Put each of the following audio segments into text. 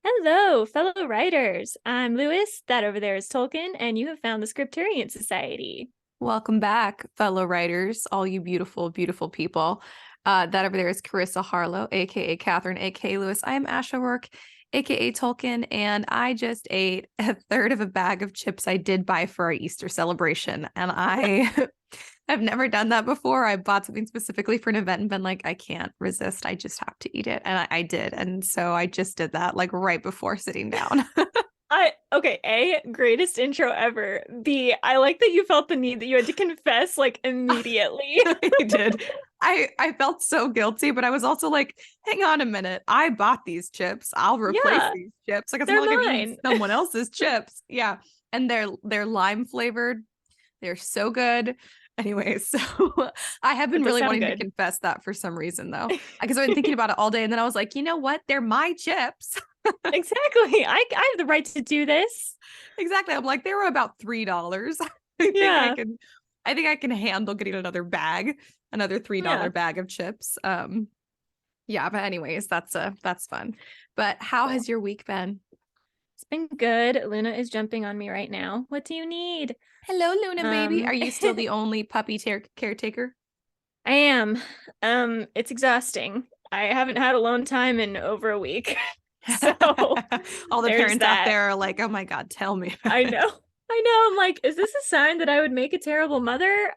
Hello, fellow writers. I'm Lewis. That over there is Tolkien, and you have found the Scripturient Society. Welcome back, fellow writers, all you beautiful, beautiful people. That over there is Karissa Harlow, aka Catherine, aka Lewis. I am Ash O'Rourke, aka Tolkien, and I just ate a third of a bag of chips I did buy for our Easter celebration. And I have never done that before. I bought something specifically for an event and been like, I can't resist. I just have to eat it. And I did. And so I just did that like right before sitting down. Greatest intro ever. I like that you felt the need that you had to confess like immediately. I did. I felt so guilty, but I was also like, hang on a minute. I bought these chips. I'll replace these chips. Like it's They're not like I'm mine. eating someone else's chips. Yeah. And they're lime flavored. They're so good. Anyway, so I have been really wanting to confess that for some reason though. Because I've been thinking about it all day. And then I was like, you know what? They're my chips. Exactly. I have the right to do this. Exactly. I'm like, they were about $3. I think I can handle getting another $3 bag of chips. Yeah, but anyways, that's fun. But how has your week been? It's been good. Luna is jumping on me right now. What do you need? Hello, Luna baby. Are you still the only puppy caretaker? I am. It's exhausting. I haven't had alone time in over a week. So all the parents out there are like, oh my God, tell me. I know. I'm like, is this a sign that I would make a terrible mother?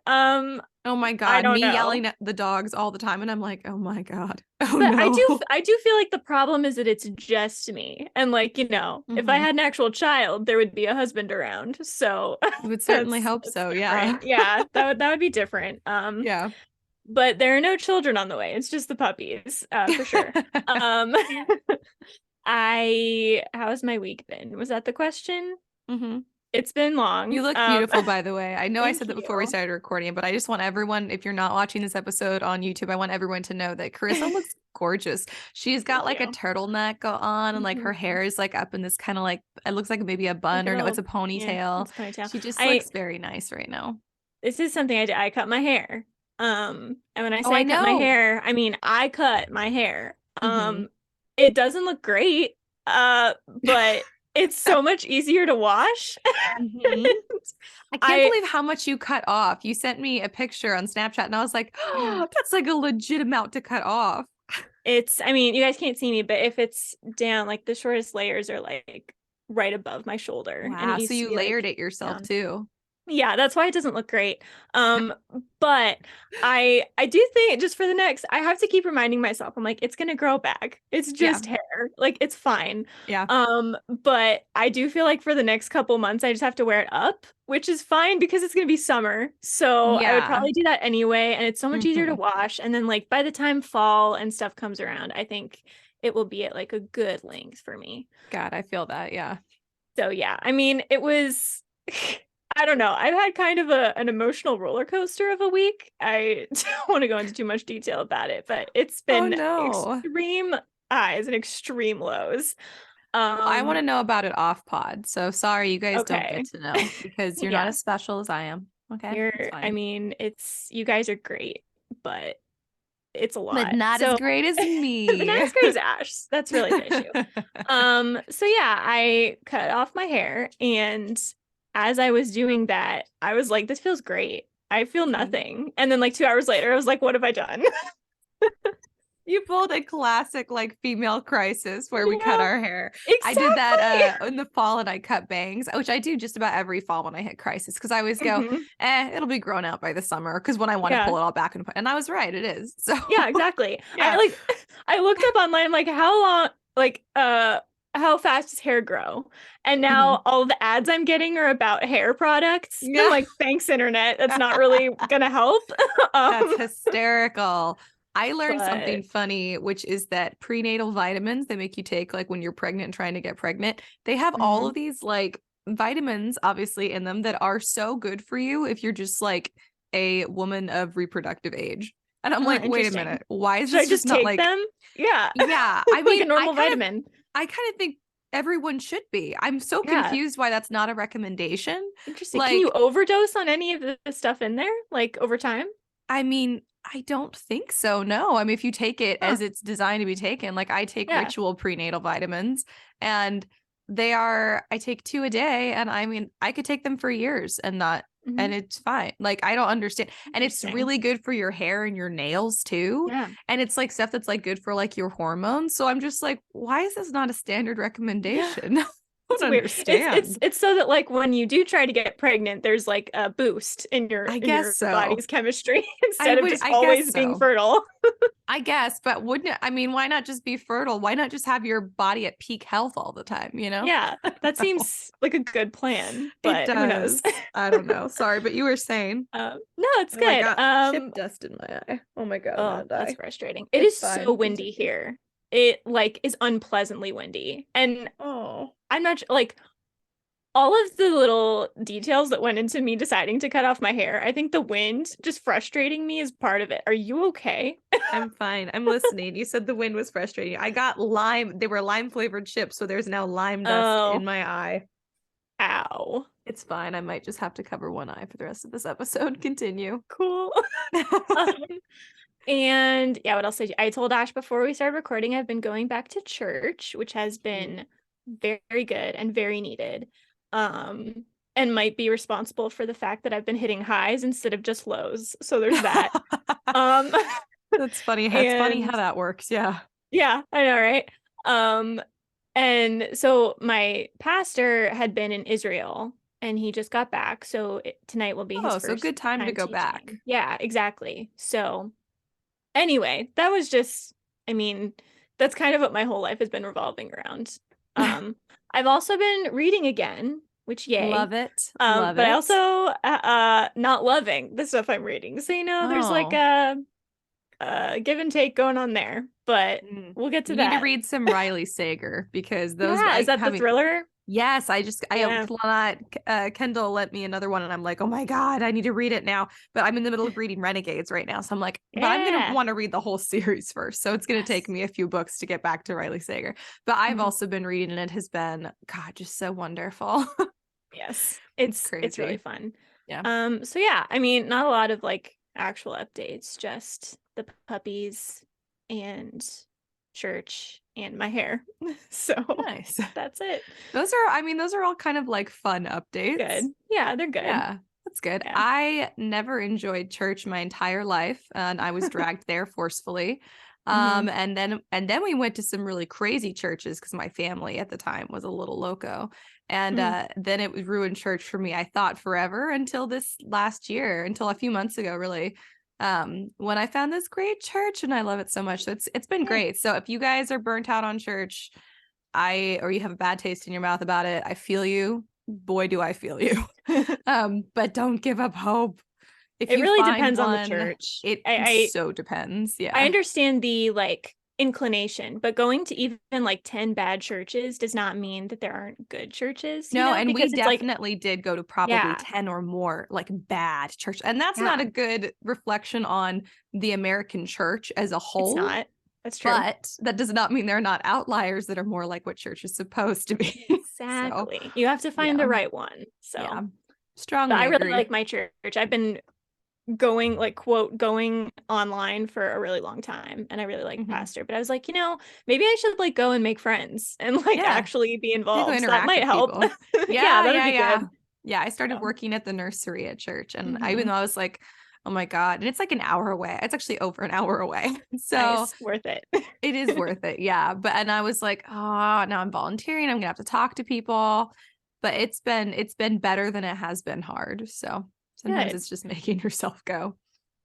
Oh my God, me yelling at the dogs all the time. And I'm like, oh my God. Oh but no. I do feel like the problem is that it's just me. And like, if I had an actual child, there would be a husband around. So I would certainly hope so. Yeah. Yeah, that would be different. Yeah. But there are no children on the way. It's just the puppies, for sure. How's my week been? Was that the question? Mm-hmm. It's been long. You look beautiful, by the way. I know I said that before we you. started recording, but I just want everyone, if you're not watching this episode on YouTube, I want everyone to know that Karissa looks gorgeous. She's got like a turtleneck on and like her hair is like up in this kind of like, it looks like maybe a bun or no, it's a ponytail. Yeah, it's a ponytail. She just looks very nice right now. This is something I did. I cut my hair. And when I say I cut my hair, I mean I cut my hair. It doesn't look great, but it's so much easier to wash. I can't believe how much you cut off. You sent me a picture on Snapchat and I was like, oh, that's like a legit amount to cut off. I mean, you guys can't see me, but if it's down, like the shortest layers are like right above my shoulder. Wow, and so you layered it yourself too. Yeah, that's why it doesn't look great. But I do think just for the next, I have to keep reminding myself, I'm like, it's gonna grow back. It's just hair. Like it's fine. Yeah. But I do feel like for the next couple months, I just have to wear it up, which is fine because it's gonna be summer. So I would probably do that anyway. And it's so much easier to wash. And then like by the time fall and stuff comes around, I think it will be at like a good length for me. God, I feel that. Yeah. So yeah, I mean, it was I don't know. I've had kind of an emotional roller coaster of a week. I don't want to go into too much detail about it, but it's been extreme highs and extreme lows. I want to know about it off pod. So sorry, you guys don't get to know because you're not as special as I am. Okay. I mean, you guys are great, but it's a lot. But not as great as me. But not as great as Ash. That's really the issue. So yeah, I cut off my hair, and as I was doing that, I was like, this feels great. I feel nothing. And then like 2 hours later, I was like, what have I done? You pulled a classic like female crisis where we cut our hair. Exactly. I did that in the fall and I cut bangs, which I do just about every fall when I hit crisis because I always go, it'll be grown out by the summer because when I want to pull it all back and I was right, it is. So yeah, exactly. I looked up online like how long how fast does hair grow? And now all the ads I'm getting are about hair products. Yeah. I'm like, thanks, internet. That's not really gonna help. That's hysterical. I learned something funny, which is that prenatal vitamins they make you take like when you're pregnant and trying to get pregnant, they have all of these like vitamins obviously in them that are so good for you if you're just like a woman of reproductive age. And I'm like, wait a minute, why is this just not take like them? Yeah. Yeah. I mean, like a normal vitamin. I kind of think everyone should be. I'm so confused why that's not a recommendation. Interesting. Like, can you overdose on any of the stuff in there, like over time? I mean, I don't think so. No. I mean, if you take it as it's designed to be taken, like I take ritual prenatal vitamins, and I take 2 a day, and I mean, I could take them for years and not, and it's fine. Like, I don't understand. And it's really good for your hair and your nails too. Yeah. And it's like stuff that's like good for like your hormones. So I'm just like, why is this not a standard recommendation? Yeah. I don't understand. It's so that like when you do try to get pregnant, there's like a boost in your body's chemistry instead of just always being fertile. I guess, but wouldn't it, I mean, why not just be fertile? Why not just have your body at peak health all the time, you know? Yeah, that seems like a good plan, but who knows? I don't know. Sorry, but you were saying. No, it's good. Chip dust in my eye. Oh my God. Oh, that's frustrating. It is so windy here. It like is unpleasantly windy. And I'm not like all of the little details that went into me deciding to cut off my hair. I think the wind just frustrating me is part of it. Are you okay? I'm fine. I'm listening. You said the wind was frustrating. I got lime. They were lime flavored chips, so there's now lime dust in my eye. Ow. It's fine. I might just have to cover one eye for the rest of this episode. Continue. Cool. And yeah, what else did I told Ash before we started recording, I've been going back to church, which has been very good and very needed. And might be responsible for the fact that I've been hitting highs instead of just lows. So there's that. That's funny. It's funny how that works. Yeah. Yeah, I know, right? And so my pastor had been in Israel and he just got back. So tonight will be his first so good time to go teaching. back. Yeah, exactly. So anyway, that was just, I mean, that's kind of what my whole life has been revolving around. I've also been reading again, which yay. Love it. But I also not loving the stuff I'm reading. So, there's like a give and take going on there, but we'll get to that. You need to read some Riley Sager because those is that the thriller? Yes, Kendall lent me another one and I'm like, oh my God, I need to read it now. But I'm in the middle of reading Renegades right now. So I'm like, but I'm going to want to read the whole series first. So it's going to take me a few books to get back to Riley Sager. But I've also been reading and it has been, God, just so wonderful. Yes, it's crazy. It's really fun. Yeah. So yeah, I mean, not a lot of like actual updates, just the puppies and church and my hair. So nice. That's it. Those are all kind of like fun updates. Good. Yeah, they're good. Yeah, that's good. Yeah. I never enjoyed church my entire life, and I was dragged there forcefully. And then we went to some really crazy churches because my family at the time was a little loco. And then it ruined church for me, I thought, forever until this last year, until a few months ago, really. When I found this great church and I love it so much. So it's been great. So if you guys are burnt out on church, or you have a bad taste in your mouth about it, I feel you. Boy, do I feel you. But don't give up hope. It really depends on the church. It so depends. Yeah. I understand the like inclination, but going to even like 10 bad churches does not mean that there aren't good churches. No, and we definitely did go to probably 10 or more like bad church. And that's not a good reflection on the American church as a whole. It's not. That's true. But that does not mean they're not outliers that are more like what church is supposed to be. Exactly. So, you have to find the right one. So strongly I really agree. like my church. I've been going online for a really long time and I really like pastor, but I was like, maybe I should like go and make friends and like actually be involved. So that might help. Yeah. I started working at the nursery at church, and even though I was like, oh my God, and it's like an hour away. It's actually over an hour away. So nice. Worth it. It is worth it. Yeah. And I was like, oh, now I'm volunteering. I'm gonna have to talk to people. But it's been better than it has been hard. So sometimes it's just making yourself go.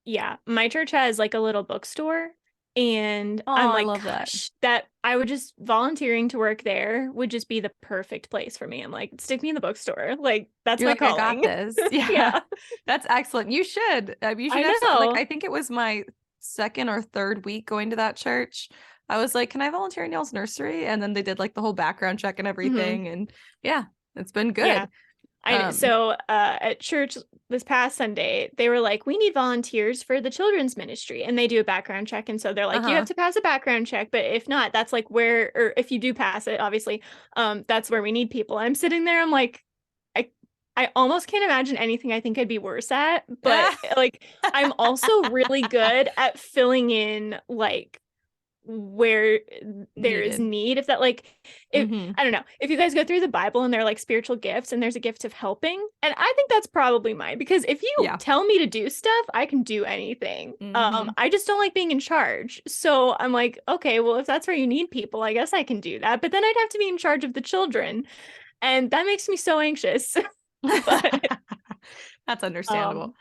Yeah. My church has like a little bookstore, and I'm like, I love that I would just volunteering to work there would just be the perfect place for me. I'm like, stick me in the bookstore. Like that's my calling. I got this. Yeah. That's excellent. You should. You should I think it was my second or third week going to that church. I was like, can I volunteer in y'all's nursery? And then they did like the whole background check and everything. And it's been good. Yeah. So at church this past Sunday, they were like, we need volunteers for the children's ministry, and they do a background check. And so they're like, you have to pass a background check, but if not, that's like where, or if you do pass it, obviously, that's where we need people. And I'm sitting there, I'm like, I almost can't imagine anything I think I'd be worse at, but like I'm also really good at filling in like where there is Needed. need. If that like if Mm-hmm. I don't know, if you guys go through the Bible and they're like spiritual gifts and there's a gift of helping, and I think that's probably mine because if you Yeah. tell me to do stuff, I can do anything. Mm-hmm. I just don't like being in charge. So I'm like, okay, well if that's where you need people, I guess I can do that. But then I'd have to be in charge of the children, and that makes me so anxious. But That's understandable. um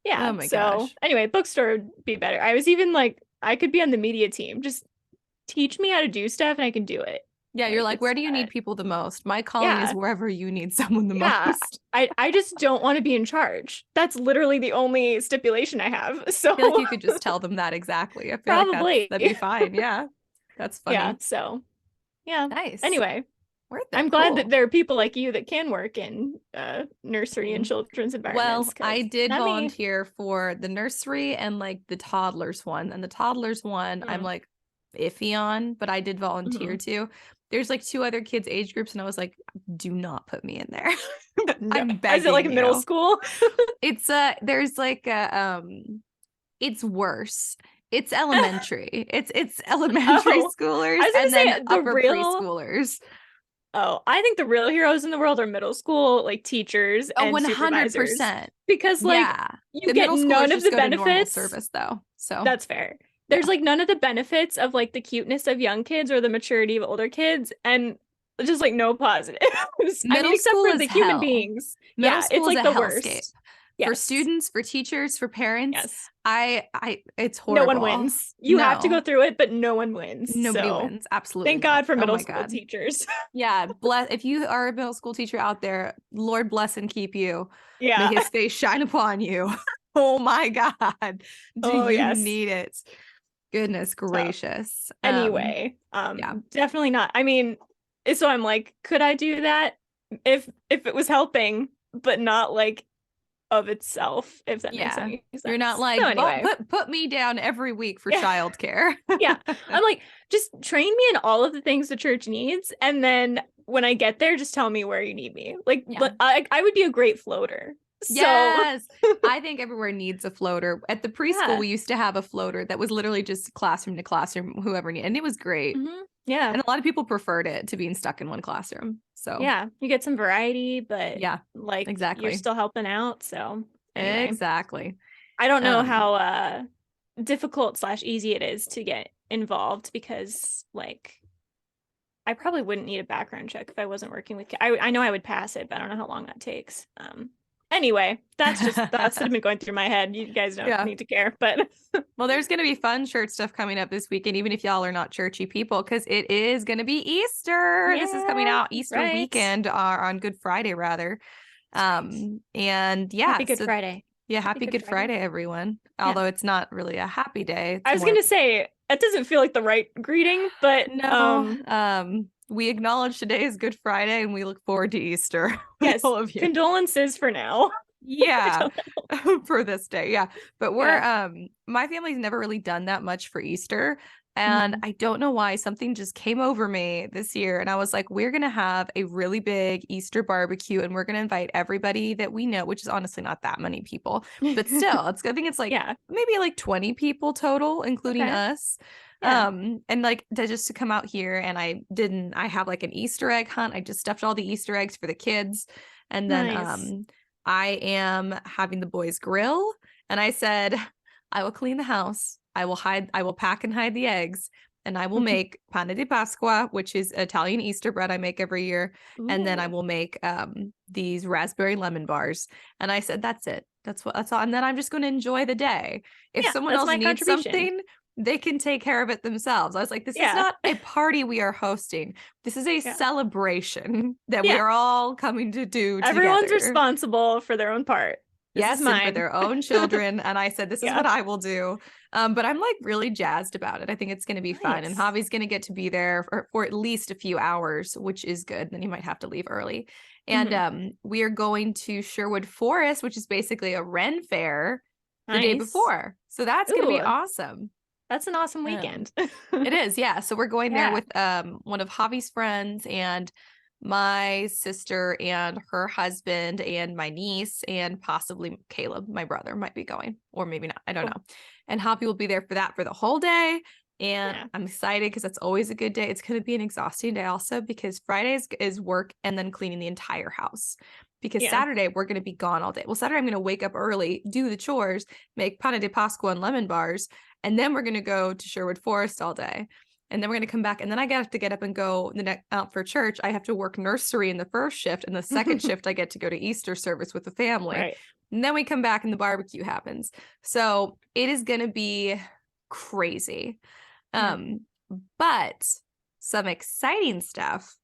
yeah, Oh my so gosh. anyway, bookstore would be better. I was even like I could be on the media team. Just teach me how to do stuff and I can do it. Yeah, you're Like like, it's where do you not, need people the most? My calling is yeah, wherever you need someone the yeah. most. I just don't want to be in charge. That's literally the only stipulation I have. I feel like So you could just tell them that exactly. I feel like probably. that'd be fine. Yeah. That's Yeah. funny. So yeah. Nice. Anyway, Worth it. I'm glad that Cool. there are people like you that can work in nursery and Mhm. children's environments Well, because I did not me. volunteer for the nursery and like the toddlers one. And the toddlers one, I'm Mm. like iffy on, but I did volunteer Hmm. too. There's like two other kids' age groups, and I was like, do not put me in there. No. I'm Is it like begging a middle you. school? It's there's like a it's worse. It's elementary. It's elementary Oh, I schoolers was and then gonna say the upper real. preschoolers. Oh, I think the real heroes in the world are middle school, like teachers Oh, and supervisors, 100%. because like Yeah. you The get middle schoolers none of just the go to normal benefits. service though. So, That's fair. There's yeah. like none of the benefits of like the cuteness of young kids or the maturity of older kids, and just like no positives. I mean, Middle except school for is the human hell. beings. Middle Yeah, it's school is like a the hellscape. worst. For Yes. students, for teachers, for parents, Yes. it's No one horrible. wins. You have to go No, through it, but no one wins. nobody So wins. Absolutely thank not. God for Oh middle my school God. teachers. Yeah, bless if you are a middle school teacher out there, Lord bless and keep you. May Yeah. his face shine upon you. Oh my God. Do Oh, you yes. need it? Goodness Tough. gracious. Anyway, Yeah. definitely not. I mean, so I'm like, could I do that if it was helping, but not like of itself, if that makes Yeah. any You're not sense. like, So well, anyway, put me down every week for yeah, childcare. yeah. I'm like, just train me in all of the things the church needs, and then when I get there, just tell me where you need me. Like, Yeah. but I would be a great floater. So Yes. I think everywhere needs a floater. At the preschool, yeah. we used to have a floater that was literally just classroom to classroom, whoever needed, and it was great. Yeah. And a lot of people preferred it to being stuck in one classroom. So, Yeah. You get some variety, but yeah, like you're exactly. still helping out. So anyway. Exactly. I don't know Um, how difficult slash easy it is to get involved because like I probably wouldn't need a background check if I wasn't working with I know I would pass it, but I don't know how long that takes. Anyway, that's just thoughts that have been going through my head. You guys don't yeah. need to care, but Well, there's going to be fun church stuff coming up this weekend, even if y'all are not churchy people, because it is going to be Easter. This is coming yeah, out Easter right. weekend, or on Good Friday, rather. That's And right. Happy yeah, Good so Friday. yeah, Happy happy Good Good Friday. Friday, everyone. Yeah. Although it's not really a happy day. I It's was more gonna say that doesn't feel like the right greeting, but no. We acknowledge today is Good Friday and we look forward to Easter with yes, all of you. condolences for now. I Yeah, don't know. for this day. Yeah. But we're Yeah. my family's never really done that much for Easter. And Mhm. I don't know why something just came over me this year. And I was like, we're gonna have a really big Easter barbecue and we're gonna invite everybody that we know, which is honestly not that many people, but still, I think it's like Yeah. maybe like 20 people total, including Okay. us. Yeah. And like just to come out here and I have like an Easter egg hunt. I just stuffed all the Easter eggs for the kids. And then Nice. I am having the boys grill. And I said, I will clean the house. I will pack and hide the eggs. And I will make pane di Pasqua, which is Italian Easter bread I make every year. And then I Ooh. will make these raspberry lemon bars. And I said, that's it. That's all. And then I'm just going to enjoy the day. If Yeah, someone that's else my needs contribution. something, they can take care of it themselves. I was like, this is Yeah. not a party we are hosting. This is a Yeah. celebration that we Yeah. are all coming to do Everyone's together. responsible for their own part. This is Yes, and for mine. their own children. And I said, this is Yeah. what I will do. But I'm like really jazzed about it. I think it's going to be fun. And Nice. Javi's going to get to be there for at least a few hours, which is good. Then he might have to leave early. And Mhm. we are going to Sherwood Forest, which is basically a Ren fair the day Nice. before. So that's going to be Ooh, awesome. that's an awesome Um, weekend. it is, yeah. So we're going there Yeah. with one of Javi's friends and my sister and her husband and my niece and possibly Caleb, my brother, might be going, or maybe not. I don't know. And Hoppy will be there for that for the whole day. And I'm excited because that's always a good day. It's going to be an exhausting day also because Fridays is work and then cleaning the entire house. Because Saturday we're going to be gone all day. Well, Saturday I'm going to wake up early, do the chores, make pane de Pasqua and lemon bars, and then we're going to go to Sherwood Forest all day. And then we're going to come back. And then I have to get up and go out for church. I have to work nursery in the first shift. And the second shift, I get to go to Easter service with the family. Right. And then we come back and the barbecue happens. So it is going to be crazy. But some exciting stuff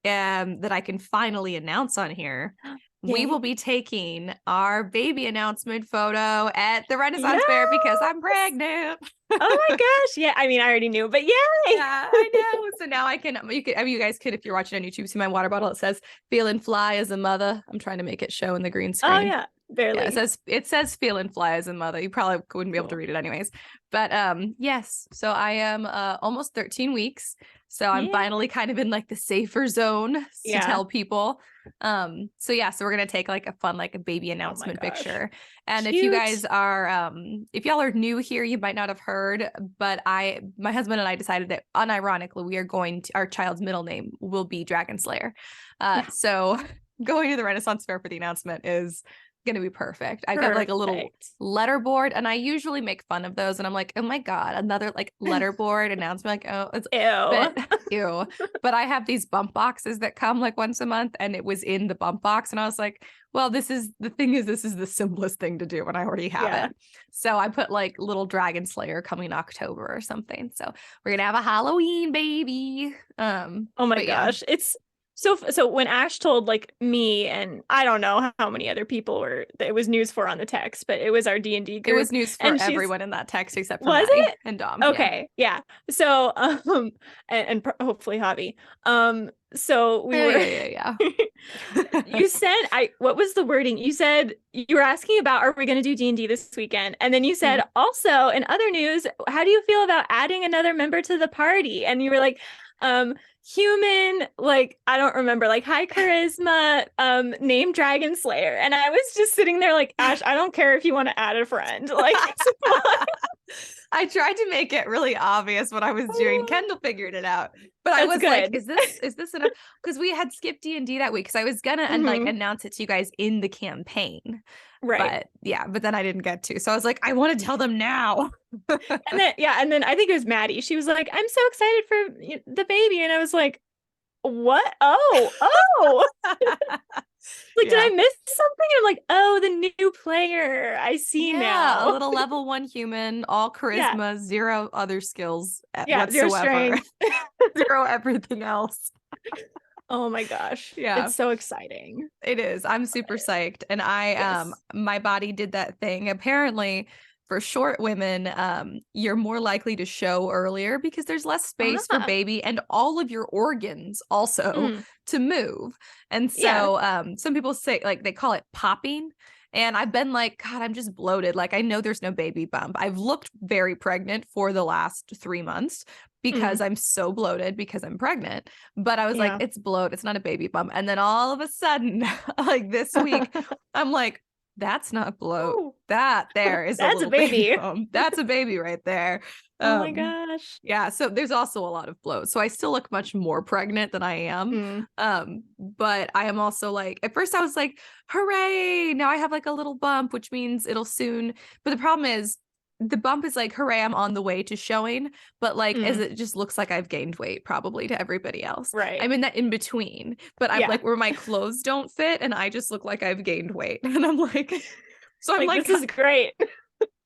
that I can finally announce on here. We will be taking our baby announcement photo at the Renaissance Fair because I'm pregnant. Oh my gosh. Yeah. I mean, I already knew, but yay. Yeah, I know. So now you guys could, if you're watching on YouTube, see my water bottle. It says feeling fly as a mother. I'm trying to make it show in the green screen. Oh yeah. Barely. Yeah, it says feeling fly as a mother. You probably wouldn't be able to read it anyways. But yes, so I am almost 13 weeks. So I'm finally kind of in like the safer zone to tell people. So we're gonna take like a fun like a baby announcement picture. And if you guys are if y'all are new here, you might not have heard, but my husband and I decided that unironically our child's middle name will be Dragon Slayer. So going to the Renaissance Fair for the announcement is gonna be perfect. I've got like a little letter board, and I usually make fun of those, and I'm like, oh my god, another like letter board announcement. Like, oh, it's ew. But I have these bump boxes that come like once a month, and it was in the bump box, and I was like, well, this is the simplest thing to do, and I already have it. So I put like little Dragon Slayer coming October or something. So we're gonna have a Halloween baby. Oh my gosh, it's so when Ash told like me and I don't know how many other people it was news for on the text, but it was our D&D group. It was news for everyone in that text except for Maddie and Dom. Okay, yeah. So and hopefully Javi. So we were you said what was the wording? You said you were asking about are we going to do D&D this weekend? And then you said also in other news, how do you feel about adding another member to the party? And you were like human, like I don't remember, like high charisma, named Dragon Slayer. And I was just sitting there like, Ash, I don't care if you want to add a friend. Like I tried to make it really obvious what I was doing. Kendall figured it out. But I was like, is this enough? Because we had skipped D&D that week. Because I was gonna like announce it to you guys in the campaign. Right. But then I didn't get to. So I was like, I want to tell them now. and then I think it was Maddie. She was like, I'm so excited for the baby. And I was like, what? Oh. Like, did I miss something? I'm like, oh, the new player. I see now. A little level 1 human, all charisma, 0 other skills whatsoever. 0 strength. 0 everything else. Oh my gosh. Yeah. It's so exciting. It is. I'm super psyched. And my body did that thing. Apparently for short women, you're more likely to show earlier because there's less space for baby and all of your organs also to move. And so some people say like they call it popping. And I've been like, God, I'm just bloated. Like, I know there's no baby bump. I've looked very pregnant for the last 3 months because I'm so bloated because I'm pregnant. But I was like, it's bloat. It's not a baby bump. And then all of a sudden, like this week, I'm like, that's not bloat. Ooh. That there is that's a baby bump. That's a baby right there. Oh my gosh. Yeah. So there's also a lot of bloat. So I still look much more pregnant than I am. But I am also like, at first I was like, hooray. Now I have like a little bump, which means it'll soon. But the problem is the bump is like, hooray, I'm on the way to showing. But like, as it just looks like I've gained weight probably to everybody else. Right. I'm in that in between. But I'm like where my clothes don't fit and I just look like I've gained weight. And I'm like, so I'm like, this is great.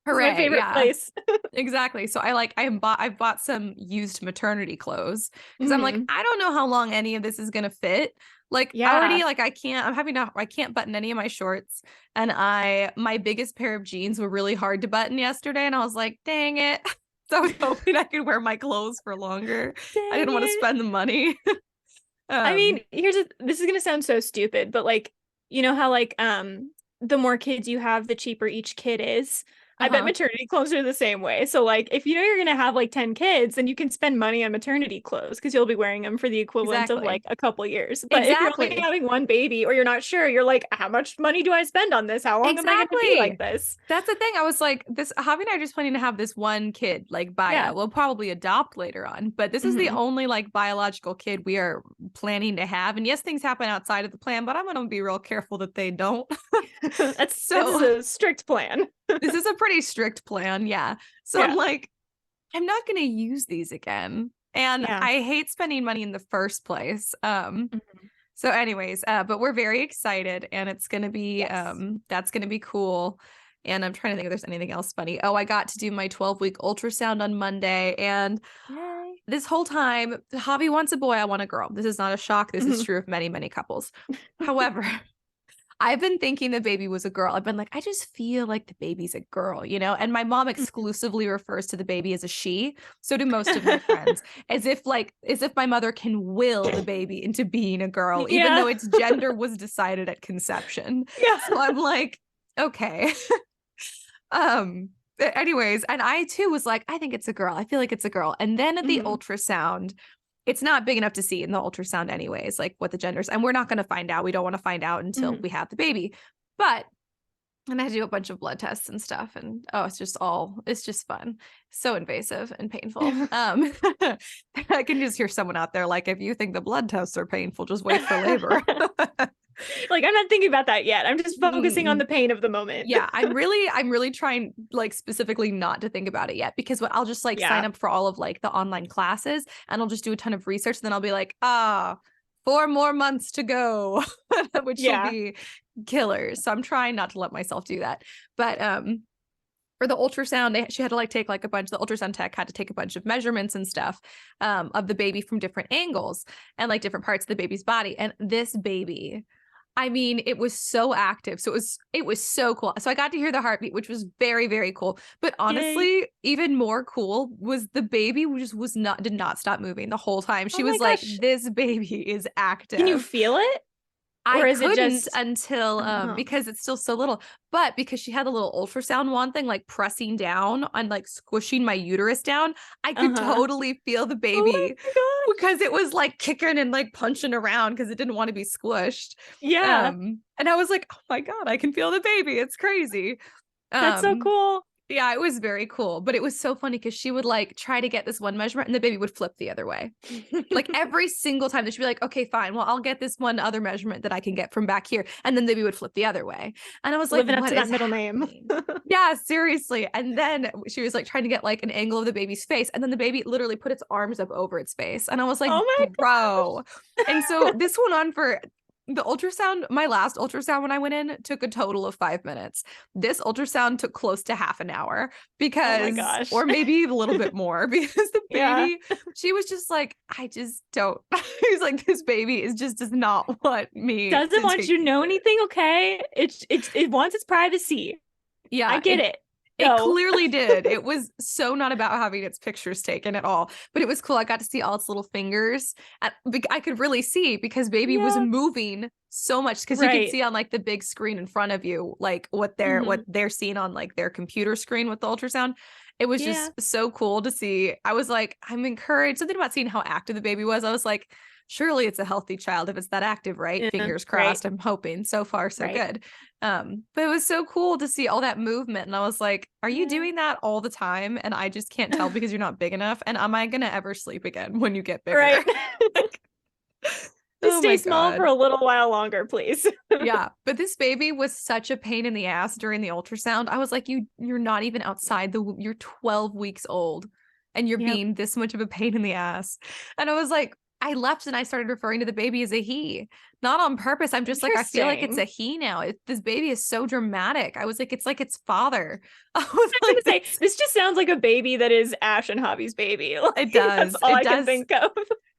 Hooray, my favorite place. Exactly. So I've bought some used maternity clothes because I'm like, I don't know how long any of this is gonna fit. Like already, like I can't button any of my shorts. And my biggest pair of jeans were really hard to button yesterday. And I was like, dang it. So I was hoping I could wear my clothes for longer. I didn't want to spend the money. I mean, this is gonna sound so stupid, but like, you know how like the more kids you have, the cheaper each kid is. I bet maternity clothes are the same way. So like if you know you're gonna have like 10 kids, then you can spend money on maternity clothes because you'll be wearing them for the equivalent of like Exactly. a couple years. But if you're only Exactly. having one baby or you're not sure, you're like, how much money do I spend on this? How long am I gonna be like Exactly. this? That's the thing. I was like, this Javi and I are just planning to have this one kid, like Yeah. bio. We'll probably adopt later on, but this is the Mhm. only like biological kid we are planning to have. And yes, things happen outside of the plan, but I'm gonna be real careful that they don't. This is So a strict plan. this is a pretty strict plan, yeah. So I'm Yeah. like, I'm not gonna use these again. And Yeah. I hate spending money in the first place. Mhm. So anyways, but we're very excited and it's going to be Yes. that's going to be cool. And I'm trying to think if there's anything else funny. Oh, I got to do my 12-week ultrasound on Monday and Yay. this whole time, Javi wants a boy, I want a girl. This is not a shock. This is Mhm. true of many, many couples. However, I've been thinking the baby was a girl. I've been like, I just feel like the baby's a girl, you know? And my mom exclusively refers to the baby as a she. So do most of my friends, as if my mother can will the baby into being a girl, even Yeah. though its gender was decided at conception. Yeah. So I'm like, okay. Anyways, and I too was like, I think it's a girl. I feel like it's a girl. And then at the Mhm. ultrasound, it's not big enough to see in the ultrasound anyways, like what the genders, and we're not going to find out. We don't want to find out until Mhm. we have the baby. But and I had to do a bunch of blood tests and stuff. And oh, it's just fun. So invasive and painful. I can just hear someone out there like, if you think the blood tests are painful, just wait for labor. Like I'm not thinking about that yet. I'm just focusing on Mm-mm. the pain of the moment. Yeah, I'm really trying like specifically not to think about it yet because what I'll just like sign Yeah. up for all of like the online classes and I'll just do a ton of research. Then I'll be like, 4 more months to go, which will Yeah. be killers. So I'm trying not to let myself do that. But for the ultrasound, she had to like take like a bunch. The ultrasound tech had to take a bunch of measurements and stuff of the baby from different angles and like different parts of the baby's body. And this baby, I mean, it was so active. So it was so cool. So I got to hear the heartbeat, which was very, very cool. But Yay. honestly, even more cool was the baby just did not stop moving the whole time. Oh She my was like, gosh. this baby is Can you active. feel it? I Or is it couldn't just until uh-huh. because it's still so little, but because she had a little ultrasound wand thing like pressing down and like squishing my uterus down, I could Uh-huh. totally feel the Oh my baby gosh. because it was like kicking and like punching around because it didn't want to be squished. Yeah. And I was like, oh my God, I can feel the baby. It's crazy. That's so Um, cool. yeah, it was very cool, but it was so funny because she would like try to get this one measurement and the baby would flip the other way. Like every single time that she'd be like, okay, fine. Well, I'll get this one other measurement that I can get from back here. And then the baby would flip the other way. And I was like, Living up what to that is middle name. happening? Yeah, seriously. And then she was like trying to get like an angle of the baby's face. And then the baby literally put its arms up over its face. And I was like, Oh my bro. And so gosh. this went on for the ultrasound, my last ultrasound when I went in took a total of 5 minutes. This ultrasound took close to half an hour Oh my because, gosh. or maybe a little bit more because the Yeah. baby, she was just like, I just don't. He's like, this baby is just does not want me Doesn't to want take you to know care. anything, okay? It wants its privacy. I Yeah, get it. it No. clearly did. It was so not about having its pictures taken at all, but it was cool. I got to see all its little fingers. I could really see because baby was Yeah. moving so much because you could Right. see on like the big screen in front of you, like what Mhm. they're seeing on like their computer screen with the ultrasound. It was Yeah. just so cool to see. I was like, I'm encouraged. Something about seeing how active the baby was. I was like, surely it's a healthy child if it's that active, right? Yeah. Fingers Right. crossed. I'm hoping. So far, so Right. good. But it was so cool to see all that movement. And I was like, are you Yeah. doing that all the time? And I just can't tell because you're not big enough. And am I gonna ever sleep again when you get bigger? Right. Like, Just oh my stay small for God. a little while longer, please. Yeah. But this baby was such a pain in the ass during the ultrasound. I was like, you're not even outside you're 12 weeks old and you're Yep. being this much of a pain in the ass. And I was like, I left and I started referring to the baby as a he, not on purpose. I'm just like, I feel like it's a Interesting. he now. This baby is so dramatic. I was like, it's like its father. I was I was gonna like, say this just sounds like a baby that is Ash and Javi's baby. it Like that's does. all It I can does. think of.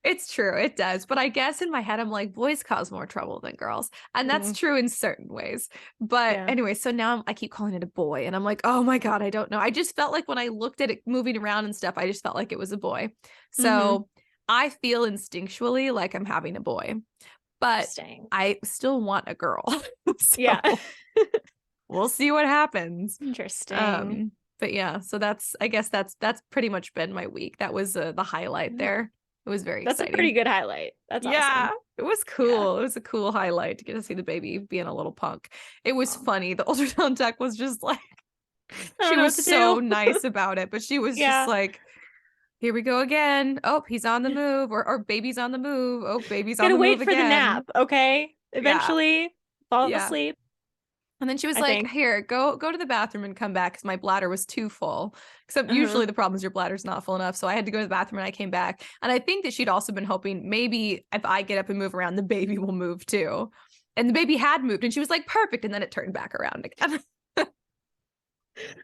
It's true. It does. But I guess in my head, I'm like, boys cause more trouble than girls. And that's Mm, true in certain ways. But yeah. anyway, so now I keep calling it a boy. And I'm like, oh my God, I don't know. I just felt like when I looked at it moving around and stuff, I just felt like it was a boy. Mm-hmm. So I feel instinctually like I'm having a boy, but Interesting. I still want a girl. Yeah. So we'll see what happens. Interesting. But yeah, so I guess that's pretty much been my week. That was the highlight there. It was very That's exciting. a pretty good highlight. That's yeah, awesome. it was cool. It was a cool highlight to get to see the baby being a little punk. It was funny. The ultrasound tech was just like, I she don't know was what to so do. nice about it, but she was just like, here we go again. Oh, he's on the move, or baby's on the move. Oh, baby's on Gotta the move wait for the again. nap, okay? Yeah, Eventually fall yeah. asleep. And then she was I like, think. here, go to the bathroom and come back because my bladder was too full. Except usually the problem is your bladder's not full enough. So I had to go to the bathroom and I came back. And I think that she'd also been hoping maybe if I get up and move around, the baby will move too. And the baby had moved and she was like, perfect. And then it turned back around again.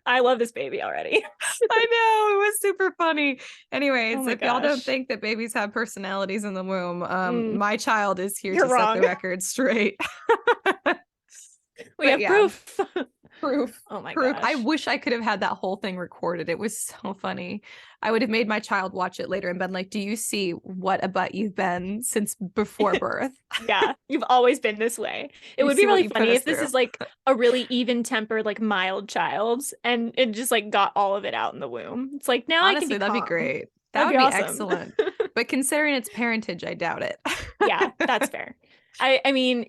I love this baby already. I know, it was super funny. Anyways, Oh my if y'all don't gosh. think that babies have personalities in the womb, Mm, my child is here you're to set the wrong. record straight. We But have yeah, proof. proof. Oh my Proof. I gosh. wish I could have had that whole thing recorded. It was so funny. I would have made my child watch it later and been like, do you see what a butt you've been since before birth? Yeah, you've always been this way. It You would be see what really you put funny us if this through. is like a really even-tempered, like mild child, and it just like got all of it out in the womb. It's like now I can Honestly, be that'd be calm. great. That That'd would be be awesome. excellent. But considering its parentage, I doubt it. Yeah, that's fair. I mean,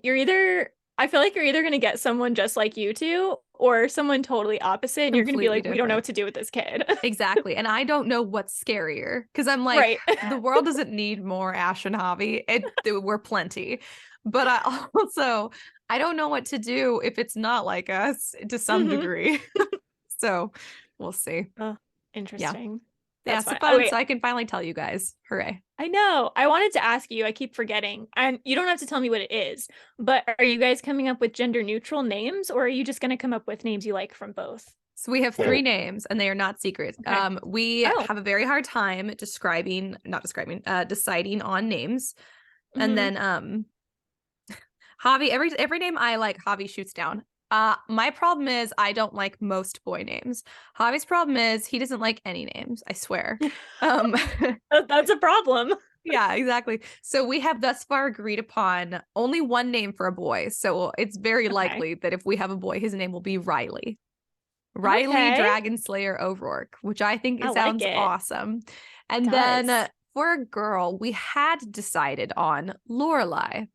I feel like you're either gonna get someone just like you two or someone totally opposite, and you're gonna be Completely like, we don't know different. what to do with this kid. Exactly. And I don't know what's scarier because I'm like, Right. the world doesn't need more Ash and Javi. We're plenty. But I don't know what to do if it's not like us to some hmm degree. So we'll see. Oh, Yeah. interesting. Yeah. That's So fine. Oh, fun. wait, So I can finally tell you guys. Hooray. I know. I wanted to ask you, I keep forgetting, and you don't have to tell me what it is, but are you guys coming up with gender neutral names or are you just going to come up with names you like from both? So we have 3 names and they are not secrets. Okay. We Oh. have a very hard time deciding on names. And Mhm. then Javi, every name I like, Javi shoots down. My problem is I don't like most boy names. Javi's problem is he doesn't like any names, I swear. That's a problem. Yeah, exactly. So we have thus far agreed upon only one name for a boy. So it's very Okay. likely that if we have a boy, his name will be Riley. Riley Okay. Dragon Slayer O'Rourke, which I think I like sounds it. awesome. And It then does. for a girl, we had decided on Lorelai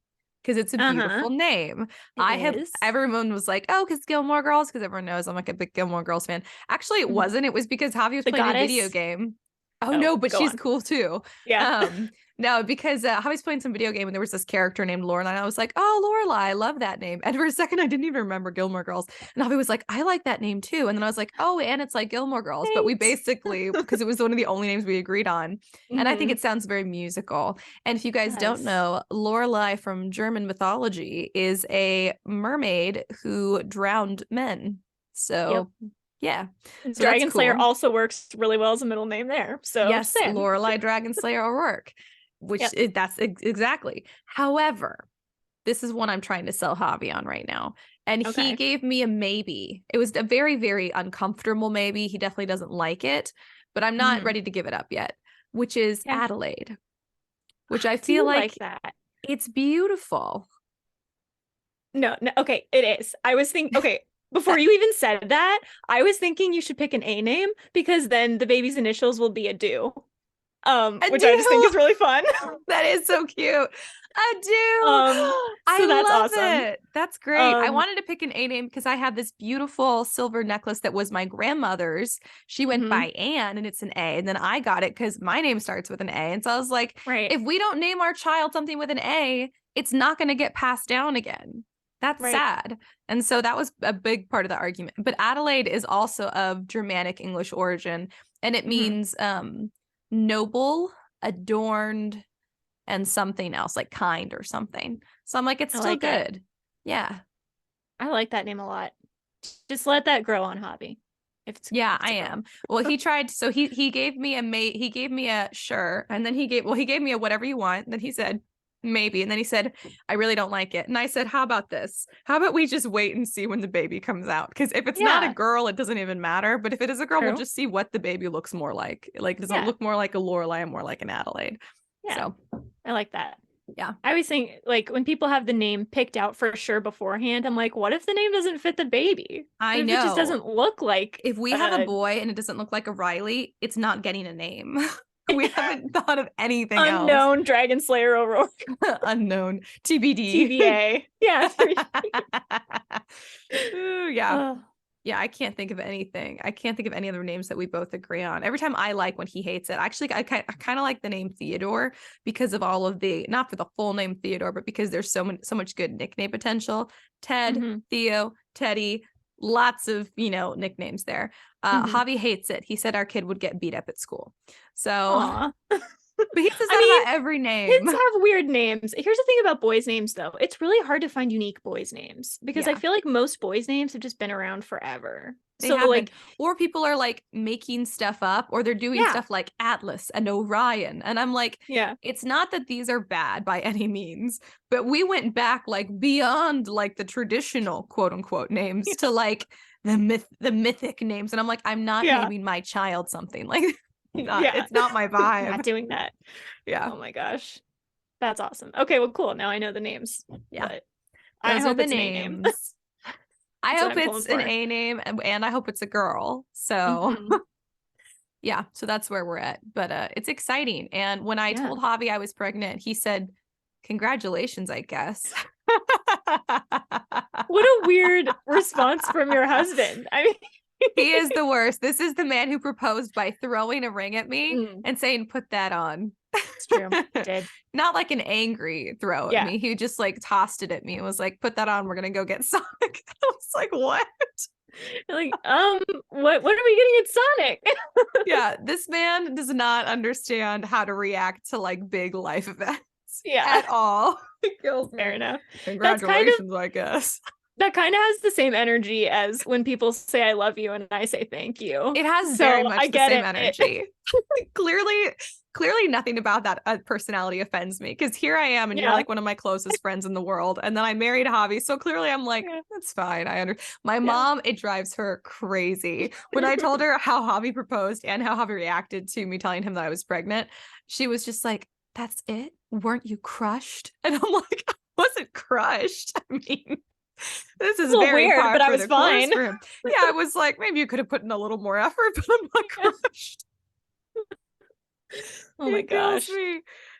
because it's a Uh-huh. beautiful name. It is. Everyone was like, oh, because Gilmore Girls, because everyone knows I'm like a big Gilmore Girls fan. Actually, it Mhm. wasn't. It was because Javi was The playing a video goddess. game. Oh Oh, no, but go she's on. cool too. Yeah. No, because Javi's playing some video game and there was this character named Lorelai, and I was like, oh, Lorelai, I love that name. And for a second, I didn't even remember Gilmore Girls. And Javi was like, I like that name too. And then I was like, oh, and it's like Gilmore Girls. But we Thanks. basically, because it was one of the only names we agreed on. And I think Mhm. it sounds very musical. And if you guys don't Does. know, Lorelai from German mythology is a mermaid who drowned men. Yep. So yeah. So that's Dragon Slayer cool. also works really well as a middle name there. So Yes, just saying. Lorelai Dragon Slayer O'Rourke, which Yep. that's exactly. However, this is one I'm trying to sell Javi on right now. And he Okay. gave me a maybe. It was a very, very uncomfortable maybe. He definitely doesn't like it, but I'm not Mhm. ready to give it up yet, which is Okay. Adelaide, which I Do feel you like like that? it's beautiful. No, no, okay, it is. I was thinking, okay, before you even said that, I was thinking you should pick an A name because then the baby's initials will be a do. I Which I just think do. is really fun. That is so cute. I Um, do. I so that's love awesome. it. That's great. I wanted to pick an A name because I have this beautiful silver necklace that was my grandmother's. She went by Anne and it's an A. And then I got it because my name starts with an A. And so I was like, right. if we don't name our child something with an A, it's not going to get passed down again. That's sad. And so that was a big part of the argument. But Adelaide is also of Germanic English origin, and it means noble, adorned, and something else, like kind or something. So I'm like, it's still good. Yeah. I like that name a lot. Just let that grow on Hobby. If it's I am. Well, he tried, so he gave me he gave me a sure, and then he gave me a whatever you want. Then he said maybe, and then he said I really don't like it. And I said, how about this? How about we just wait and see when the baby comes out? Because if it's not a girl, it doesn't even matter. But if it is a girl, we'll just see what the baby looks more like. Like, does it look more like a Lorelai or more like an Adelaide? Yeah. So I like that. Yeah. I always think, like, when people have the name picked out for sure beforehand, I'm like, what if the name doesn't fit the baby? I What if it just know. doesn't look like If we have a boy and it doesn't look like a Riley, it's not getting a name. We haven't thought of anything else. unknown Dragon Slayer Aurora? Unknown. TBD. TVA. Yeah. Ooh, yeah. Oh. Yeah, I can't think of anything. I can't think of any other names that we both agree on. Every time I like when he hates it. Actually, I kind of like the name Theodore because of all of the, not for the full name Theodore, but because there's so much good nickname potential. Ted, Theo, Teddy, lots of, nicknames there. Javi hates it. He said our kid would get beat up at school. So, but he says that about every name. Kids have weird names. Here's the thing about boys' names, though. It's really hard to find unique boys' names because I feel like most boys' names have just been around forever. They haven't. Or people are like making stuff up, or they're doing stuff like Atlas and Orion. And I'm like, it's not that these are bad by any means, but we went back like beyond like the traditional quote unquote names to like the mythic names. And I'm like, I'm not naming my child something like it's not my vibe. I'm not doing that. Yeah. Oh my gosh. That's awesome. Okay, well, cool. Now I know the names. Yeah. Those I hope it's names. I hope it's an A name and I hope it's a girl. So yeah, so that's where we're at. But it's exciting. And when I told Javi I was pregnant, he said, congratulations, I guess. What a weird response from your husband. I mean, he is the worst. This is the man who proposed by throwing a ring at me and saying, put that on. It's true. He did. Not like an angry throw at me. He just like tossed it at me and was like, put that on. We're going to go get Sonic. I was like, what? You're like, what are we getting at Sonic? Yeah. This man does not understand how to react to like big life events at all. It kills me. Fair enough. Congratulations, I guess. That kind of has the same energy as when people say I love you and I say thank you. It has very much the same energy. Clearly nothing about that personality offends me because here I am and you're like one of my closest friends in the world. And then I married Javi. So clearly I'm like, that's fine. I understand. My mom, it drives her crazy. When I told her how Javi proposed and how Javi reacted to me telling him that I was pregnant, she was just like, that's it? Weren't you crushed? And I'm like, I wasn't crushed. I mean, this is very weird, but I was fine. Yeah, I was like, maybe you could have put in a little more effort, but I'm not crushed. Oh my gosh.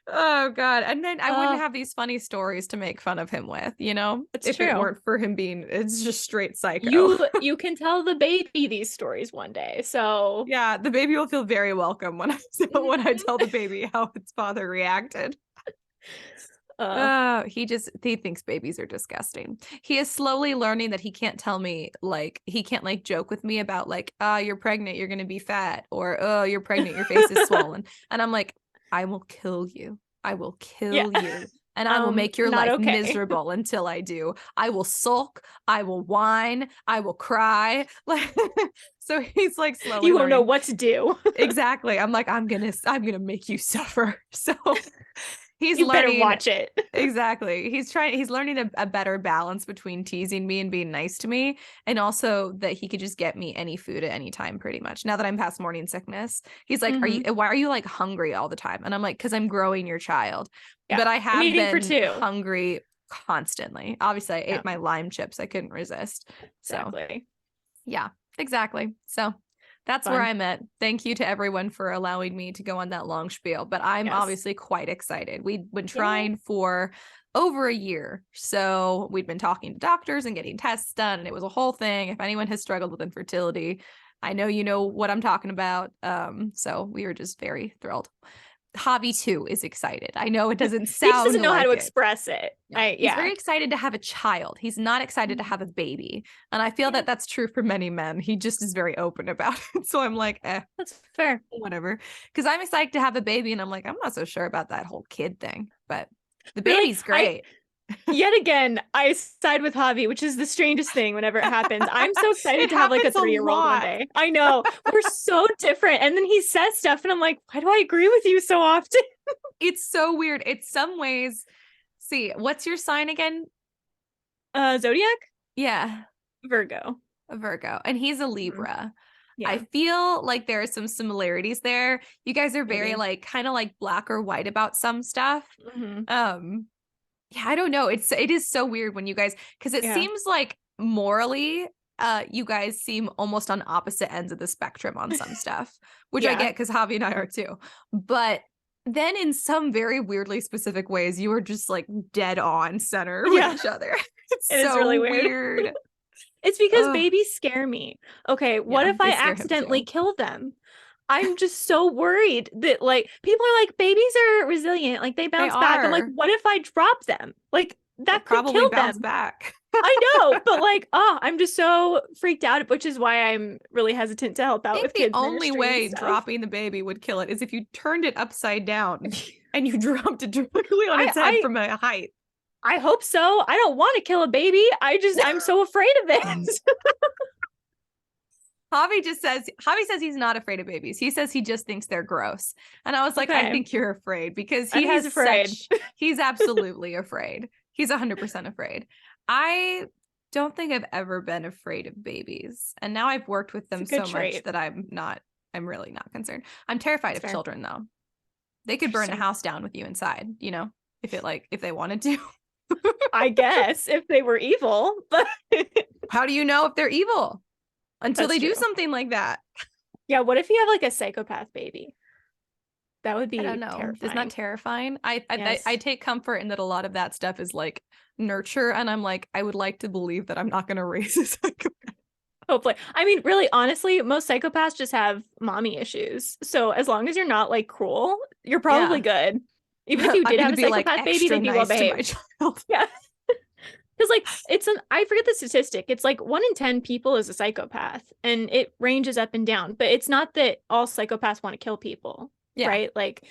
Oh God. And then I wouldn't have these funny stories to make fun of him with, It's if true. it weren't for him it's just straight psycho. You can tell the baby these stories one day. So yeah, the baby will feel very welcome when I tell the baby how its father reacted. He thinks babies are disgusting. He is slowly learning that he can't tell me, like, he can't like joke with me about like, you're pregnant, you're gonna be fat, or oh, you're pregnant, your face is swollen. And I'm like, I will kill you. I will kill you. And I will make your life miserable until I do. I will sulk. I will whine. I will cry. Like, so he's like slowly. You won't know what to do. Exactly. I'm like, I'm gonna make you suffer. So he's you learning. Better watch it. Exactly. He's learning a better balance between teasing me and being nice to me, and also that he could just get me any food at any time pretty much. Now that I'm past morning sickness, he's like, why are you like hungry all the time? And I'm like, because I'm growing your child. But I have been hungry constantly. Obviously, I ate my lime chips. I couldn't resist. Exactly. So yeah, exactly. So that's where I'm at. Thank you to everyone for allowing me to go on that long spiel. But I'm obviously quite excited. We've been trying for over a year. So we'd been talking to doctors and getting tests done. And it was a whole thing. If anyone has struggled with infertility, I know you know what I'm talking about. So we were just very thrilled. Javi too is excited. I know it doesn't sound. He doesn't know how to express it. He's very excited to have a child. He's not excited to have a baby, and I feel that that's true for many men. He just is very open about it. So I'm like, that's fair, whatever. Because I'm excited to have a baby, and I'm like, I'm not so sure about that whole kid thing, but the baby's great. Yet again, I side with Javi, which is the strangest thing whenever it happens. I'm so excited to have like a 3-year-old one day. I know. We're so different. And then he says stuff and I'm like, why do I agree with you so often? It's so weird. It's some ways. See, what's your sign again? Zodiac? Yeah. Virgo. A Virgo. And he's a Libra. I feel like there are some similarities there. You guys are very like kind of like black or white about some stuff. Yeah, I don't know. It is so weird when you guys, because it seems like morally, you guys seem almost on opposite ends of the spectrum on some stuff, which I get because Javi and I are too. But then in some very weirdly specific ways, you are just like dead on center with each other. It's so really weird. It's because babies scare me. Okay, what if I accidentally kill them? I'm just so worried that like people are like, babies are resilient, like they bounce back. I'm like, what if I drop them? Like that could probably kill bounce them. back. I know, but like, I'm just so freaked out, which is why I'm really hesitant to help out with kids. The only way dropping the baby would kill it is if you turned it upside down and you dropped it directly on its head from a height. I hope so. I don't want to kill a baby. I'm so afraid of it. Javi says he's not afraid of babies. He says he just thinks they're gross. And I was like, I think you're afraid because he's afraid. He's absolutely afraid. He's 100% afraid. I don't think I've ever been afraid of babies. And now I've worked with them so much that I'm really not concerned. I'm terrified of children though. They could burn the house down with you inside, you know, if they wanted to. I guess if they were evil, but how do you know if they're evil? Until they do something like that. Yeah, what if you have like a psychopath baby? That would be terrifying. Isn't that terrifying? I take comfort in that a lot of that stuff is like nurture, and I'm like, I would like to believe that I'm not going to raise a psychopath. Hopefully. I mean, really, honestly, most psychopaths just have mommy issues. So as long as you're not like cruel, you're probably good. Even if you did have a psychopath baby, they'd be well behaved. Yeah. Because like I forget the statistic. It's like 1 in 10 people is a psychopath, and it ranges up and down. But it's not that all psychopaths want to kill people, right? Like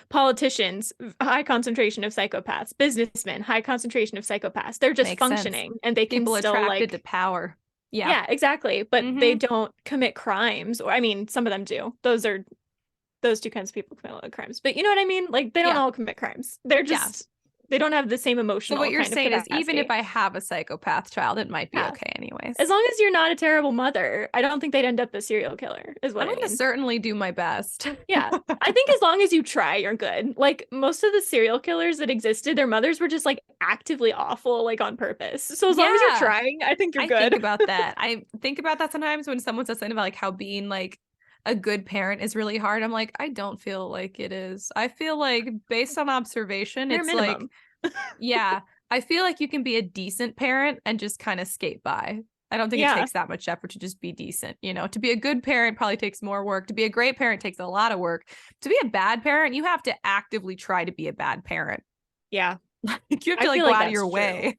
politicians, high concentration of psychopaths. Businessmen, high concentration of psychopaths. They're just functioning, and they can still attracted to power. Yeah, exactly. But they don't commit crimes, or I mean, some of them do. Those two kinds of people commit a lot of crimes. But you know what I mean? Like they don't all commit crimes. They're just. They don't have the same emotional. So what you're saying is, even if I have a psychopath child, it might be okay anyways. As long as you're not a terrible mother, I don't think they'd end up a serial killer. Is what I'm going to certainly do my best. Yeah, I think as long as you try, you're good. Like most of the serial killers that existed, their mothers were just like actively awful, like on purpose. So as long as you're trying, I think you're good. I think about that. I think about that sometimes when someone says something about like how being like a good parent is really hard. I'm like, I don't feel like it is. I feel like based on observation, it's minimum. Like, yeah, I feel like you can be a decent parent and just kind of skate by. I don't think it takes that much effort to just be decent. You know, to be a good parent probably takes more work. To be a great parent takes a lot of work. To be a bad parent, you have to actively try to be a bad parent. Yeah. You have to like go out of your way.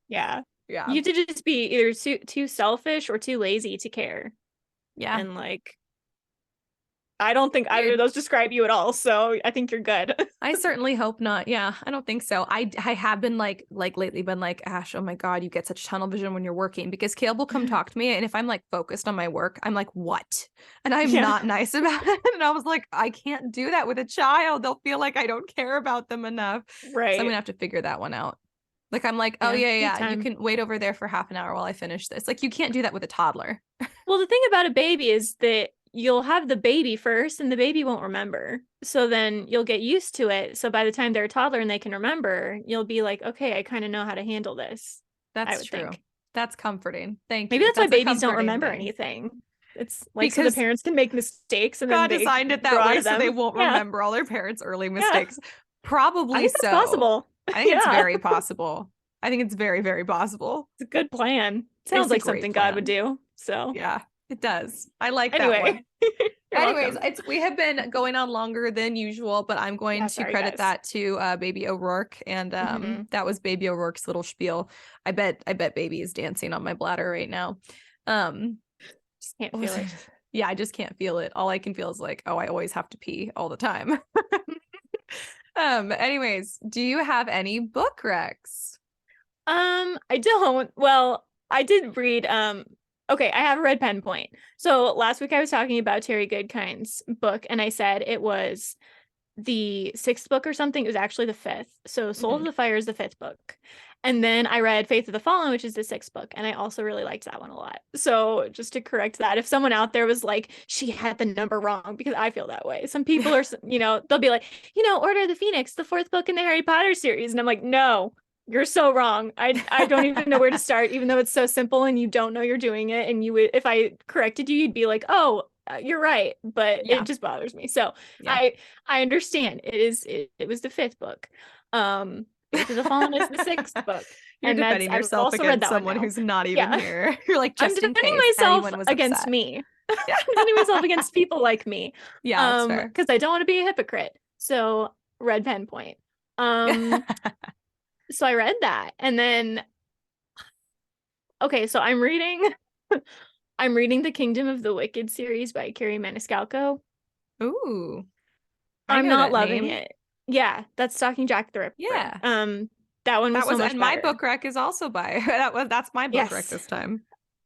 Yeah. You have to just be either too selfish or too lazy to care. Yeah. And like, I don't think either of those describe you at all. So I think you're good. I certainly hope not. Yeah, I don't think so. I have been like lately been like, Ash, oh my God, you get such tunnel vision when you're working, because Caleb will come talk to me. And if I'm like focused on my work, I'm like, what? And I'm not nice about it. And I was like, I can't do that with a child. They'll feel like I don't care about them enough. Right. So I'm going to have to figure that one out. Like, I'm like, oh yeah. You can wait over there for half an hour while I finish this. Like, you can't do that with a toddler. Well, the thing about a baby is that you'll have the baby first and the baby won't remember. So then you'll get used to it. So by the time they're a toddler and they can remember, you'll be like, okay, I kind of know how to handle this. That's true. Think. That's comforting. Thank you. Maybe that's why babies don't remember anything. It's like because so the parents can make mistakes and God designed it that way so they won't remember all their parents' early mistakes. Probably I think so. That's possible. I think it's very possible. I think it's very, very possible. It's a good plan. Sounds like something God would do. So yeah. It does. I like that one. Anyways, we have been going on longer than usual, but I'm going to credit that to Baby O'Rourke, and that was Baby O'Rourke's little spiel. I bet Baby is dancing on my bladder right now. Just can't feel it. Yeah, I just can't feel it. All I can feel is like, oh, I always have to pee all the time. Anyways, do you have any book recs? I don't. Well, I did read okay, I have a red pen point. So last week I was talking about Terry Goodkind's book, and I said it was the 6th book or something. It was actually the 5th. So Soul of the Fire is the 5th book. And then I read Faith of the Fallen, which is the 6th book. And I also really liked that one a lot. So just to correct that, if someone out there was like, she had the number wrong, because I feel that way. Some people are, they'll be like, Order of the Phoenix, the 4th book in the Harry Potter series. And I'm like, no, you're so wrong. I don't even know where to start, even though it's so simple and you don't know you're doing it. And you would, if I corrected you, you'd be like, oh, you're right. But it just bothers me. So I understand. It was the 5th book. Faith of the Fallen is the 6th book. You're defending yourself against someone who's not even here. You're like, just I'm in defending case myself anyone was against upset. me. I'm defending myself against people like me. Yeah, that's fair. Because I don't want to be a hypocrite. So red pen point. So I read that, and then okay, so I'm reading the Kingdom of the Wicked series by Carrie Maniscalco. Ooh. I'm not loving it. Yeah, that's Stalking Jack the Ripper. Yeah. That one was so much and better. my book rec is also by that's my book rec this time.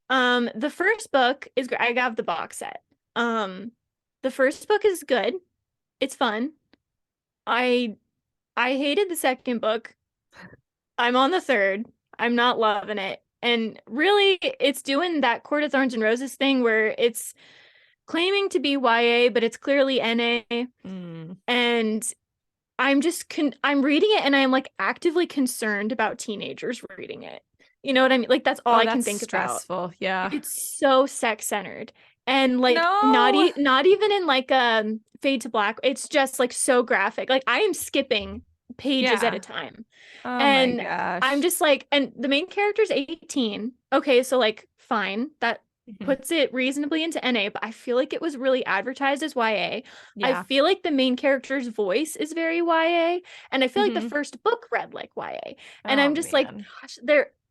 The first book is I got the box set. The first book is good. It's fun. I hated the second book. I'm on the third. I'm not loving it. And really, it's doing that Court of Thorns and Roses thing where it's claiming to be YA, but it's clearly NA. And I'm just I'm reading it and I'm like actively concerned about teenagers reading it. You know what I mean? Like that's all I can think stressful. about. Yeah. It's so sex centered. And like not even in like Fade to Black. It's just like so graphic. Like I am skipping pages at a time. Oh and my gosh. I'm just like, and the main character's 18. Okay, so like fine. That puts it reasonably into NA, but I feel like it was really advertised as YA. I feel like the main character's voice is very YA, and I feel like the first book read like YA. And I'm just like, gosh,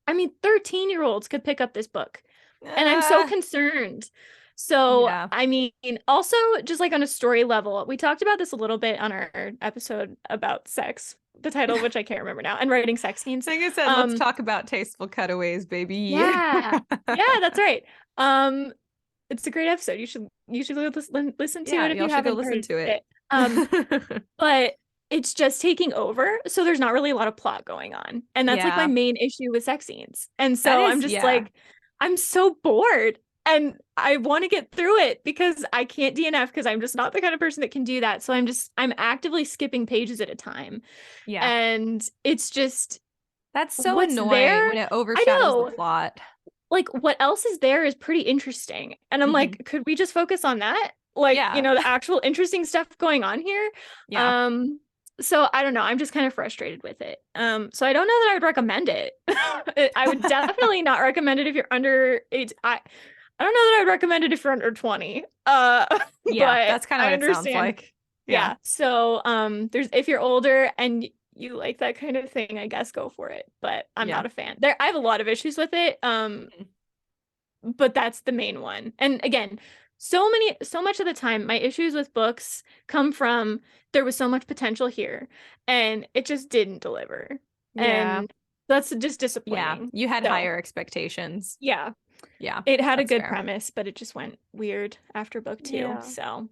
13-year-olds could pick up this book. And I'm so concerned. So, I mean, also just like on a story level, we talked about this a little bit on our episode about sex, the title of which I can't remember now, and writing sex scenes. Like I said, let's talk about tasteful cutaways, baby. Yeah. Yeah, that's right. It's a great episode. You should listen to it if you haven't listen to it. But it's just taking over, so there's not really a lot of plot going on, and that's like my main issue with sex scenes. And so I'm just like, I'm so bored, and I want to get through it because I can't DNF because I'm just not the kind of person that can do that. So I'm actively skipping pages at a time. Yeah, and it's just that's so annoying when it overshadows the plot. Like what else is there is pretty interesting. And I'm like, could we just focus on that? Like, the actual interesting stuff going on here. Yeah. So I don't know. I'm just kind of frustrated with it. So I don't know that I would recommend it. I would definitely not recommend it if you're under 8. I don't know that I would recommend it if you're under 20. Yeah, but that's kind of what it sounds like. Yeah. So if you're older and you like that kind of thing, I guess go for it. But I'm not a fan. I have a lot of issues with it. But that's the main one. And again, so much of the time, my issues with books come from there was so much potential here, and it just didn't deliver. Yeah. And that's just disappointing. Yeah, you had higher expectations. Yeah. Yeah. It had a good premise, but it just went weird after book 2. Yeah. So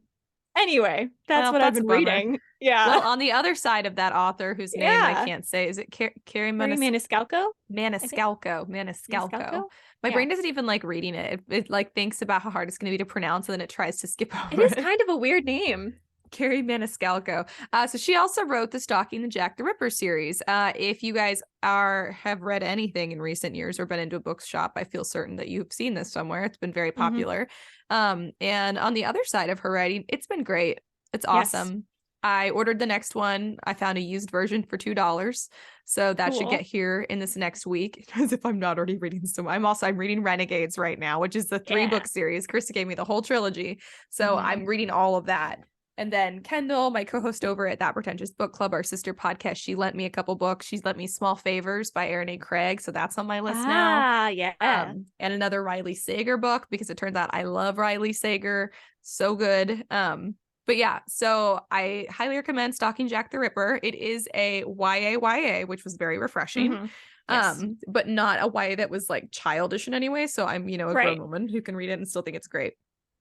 anyway, that's what I've been reading. Yeah. Well, on the other side of that author whose name I can't say, is it Carrie Maniscalco? Maniscalco. My brain doesn't even like reading it. It like thinks about how hard it's going to be to pronounce, and then it tries to skip over it. It is kind of a weird name. Carrie Maniscalco. So she also wrote the Stalking the Jack the Ripper series. If you guys have read anything in recent years or been into a bookshop, I feel certain that you've seen this somewhere. It's been very popular. And on the other side of her writing, it's been great. It's awesome. Yes. I ordered the next one. I found a used version for $2. So that should get here in this next week. As if I'm not already reading some. I'm reading Renegades right now, which is the 3-book series. Karissa gave me the whole trilogy. So I'm reading all of that. And then Kendall, my co-host over at That Pretentious Book Club, our sister podcast, she lent me a couple books. She's lent me Small Favors by Erin A. Craig. So that's on my list now. Yeah. And another Riley Sager book, because it turns out I love Riley Sager. So good. But yeah, so I highly recommend Stalking Jack the Ripper. It is a YA, which was very refreshing. Yes. But not a YA that was like childish in any way. So I'm, a grown woman who can read it and still think it's great.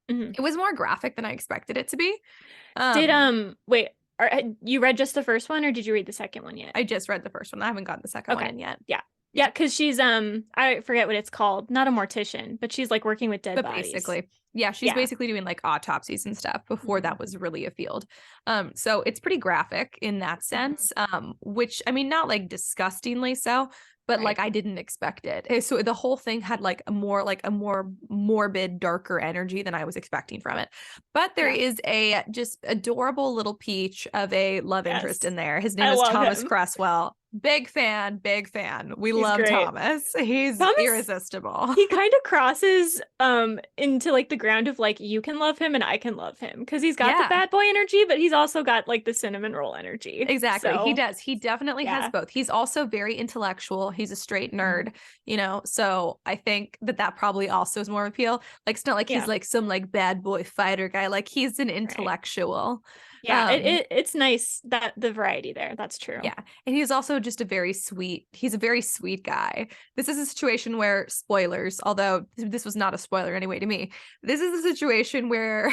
It was more graphic than I expected it to be. Wait, You read just the first one, or did you read the second one yet? I just read the first one. I haven't gotten the second one in yet. Yeah, because she's I forget what it's called, not a mortician, but she's like working with dead bodies. Basically, she's basically doing like autopsies and stuff before that was really a field. So it's pretty graphic in that sense. Which, I mean, not like disgustingly so, but like I didn't expect it. So the whole thing had like a more morbid, darker energy than I was expecting from it. But there is a just adorable little peach of a love interest in there. His name is Thomas Cresswell. Big fan. He's love great. Thomas. He's irresistible. He kind of crosses into like the ground of like you can love him and I can love him, because he's got the bad boy energy, but he's also got like the cinnamon roll energy. Exactly. So, he does. He definitely has both. He's also very intellectual. He's a straight nerd, you know. So I think that probably also is more appeal. Like it's not like he's like some like bad boy fighter guy. Like he's an intellectual. Yeah, it's nice that the variety there. That's true. Yeah. And he's also just a very sweet guy. This is a situation where, spoilers, although this was not a spoiler anyway to me, this is a situation where,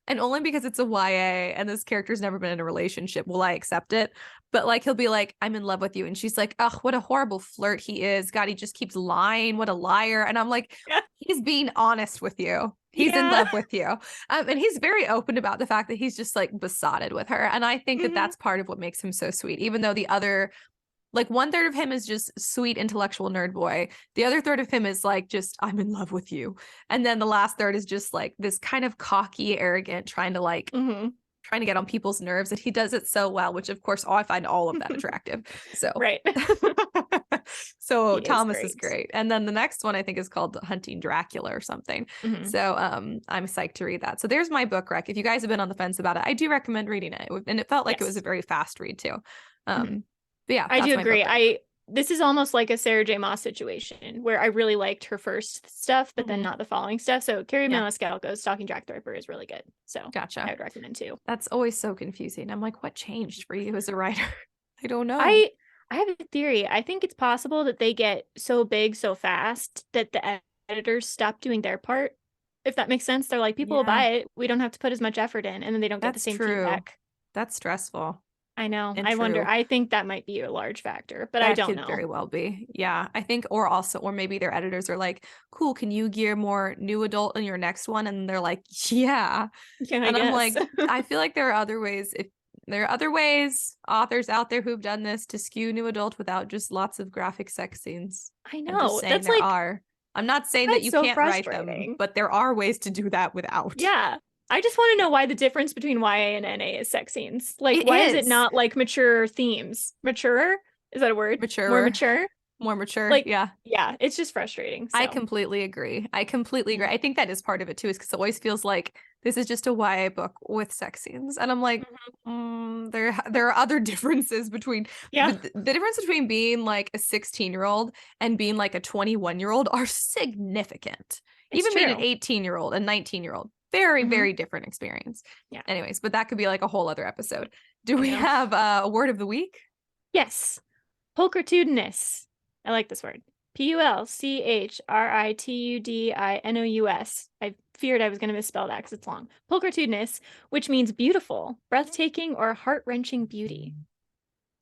and only because it's a YA and this character's never been in a relationship will I accept it. But like he'll be like, I'm in love with you. And she's like, oh, what a horrible flirt he is. God, he just keeps lying. What a liar. And I'm like, he's being honest with you. He's in love with you. And he's very open about the fact that he's just like besotted with her. And I think that that's part of what makes him so sweet, even though the other, like 1/3 of him is just sweet, intellectual nerd boy. The other third of him is like, just, I'm in love with you. And then the last third is just like this kind of cocky, arrogant, trying to like, trying to get on people's nerves. And he does it so well, which of course, I find all of that attractive. So, so Thomas is great. And then the next one I think is called Hunting Dracula or something. So I'm psyched to read that. So there's my book rec. If you guys have been on the fence about it, I do recommend reading it. And it felt like it was a very fast read too. But yeah, I do agree. This is almost like a Sarah J. Maas situation where I really liked her first stuff, but then not the following stuff. So Carrie Maniscalco's Stalking Jack the Ripper is really good. So gotcha. I would recommend too. That's always so confusing. I'm like, what changed for you as a writer? I don't know. I have a theory. I think it's possible that they get so big so fast that the editors stop doing their part. If that makes sense. They're like, people will buy it. We don't have to put as much effort in, and then they don't get the same feedback. That's stressful. I know. I wonder. I think that might be a large factor, but I don't know. Very well be. Yeah. I think, or maybe their editors are like, cool, can you gear more new adult in your next one? And they're like, yeah. And I'm like, I feel like there are other ways. If there are other ways, authors out there who've done this to skew new adult without just lots of graphic sex scenes. I know. That's there are. I'm not saying that you can't write them, but there are ways to do that without. Yeah. I just want to know why the difference between YA and NA is sex scenes. Like, why is it not like mature themes? Maturer? Is that a word? Mature. More mature? More mature. Like, yeah. Yeah, it's just frustrating. So. I completely agree. I think that is part of it too, is because it always feels like this is just a YA book with sex scenes. And I'm like, there are other differences between the difference between being like a 16-year-old and being like a 21-year-old are significant. Even being an 18-year-old and 19-year-old. Very, very different experience. Yeah. Anyways, but that could be like a whole other episode. Do we have a word of the week? Yes. Pulchritudinous. I like this word. Pulchritudinous. I feared I was going to misspell that because it's long. Pulchritudinous, which means beautiful, breathtaking, or heart-wrenching beauty.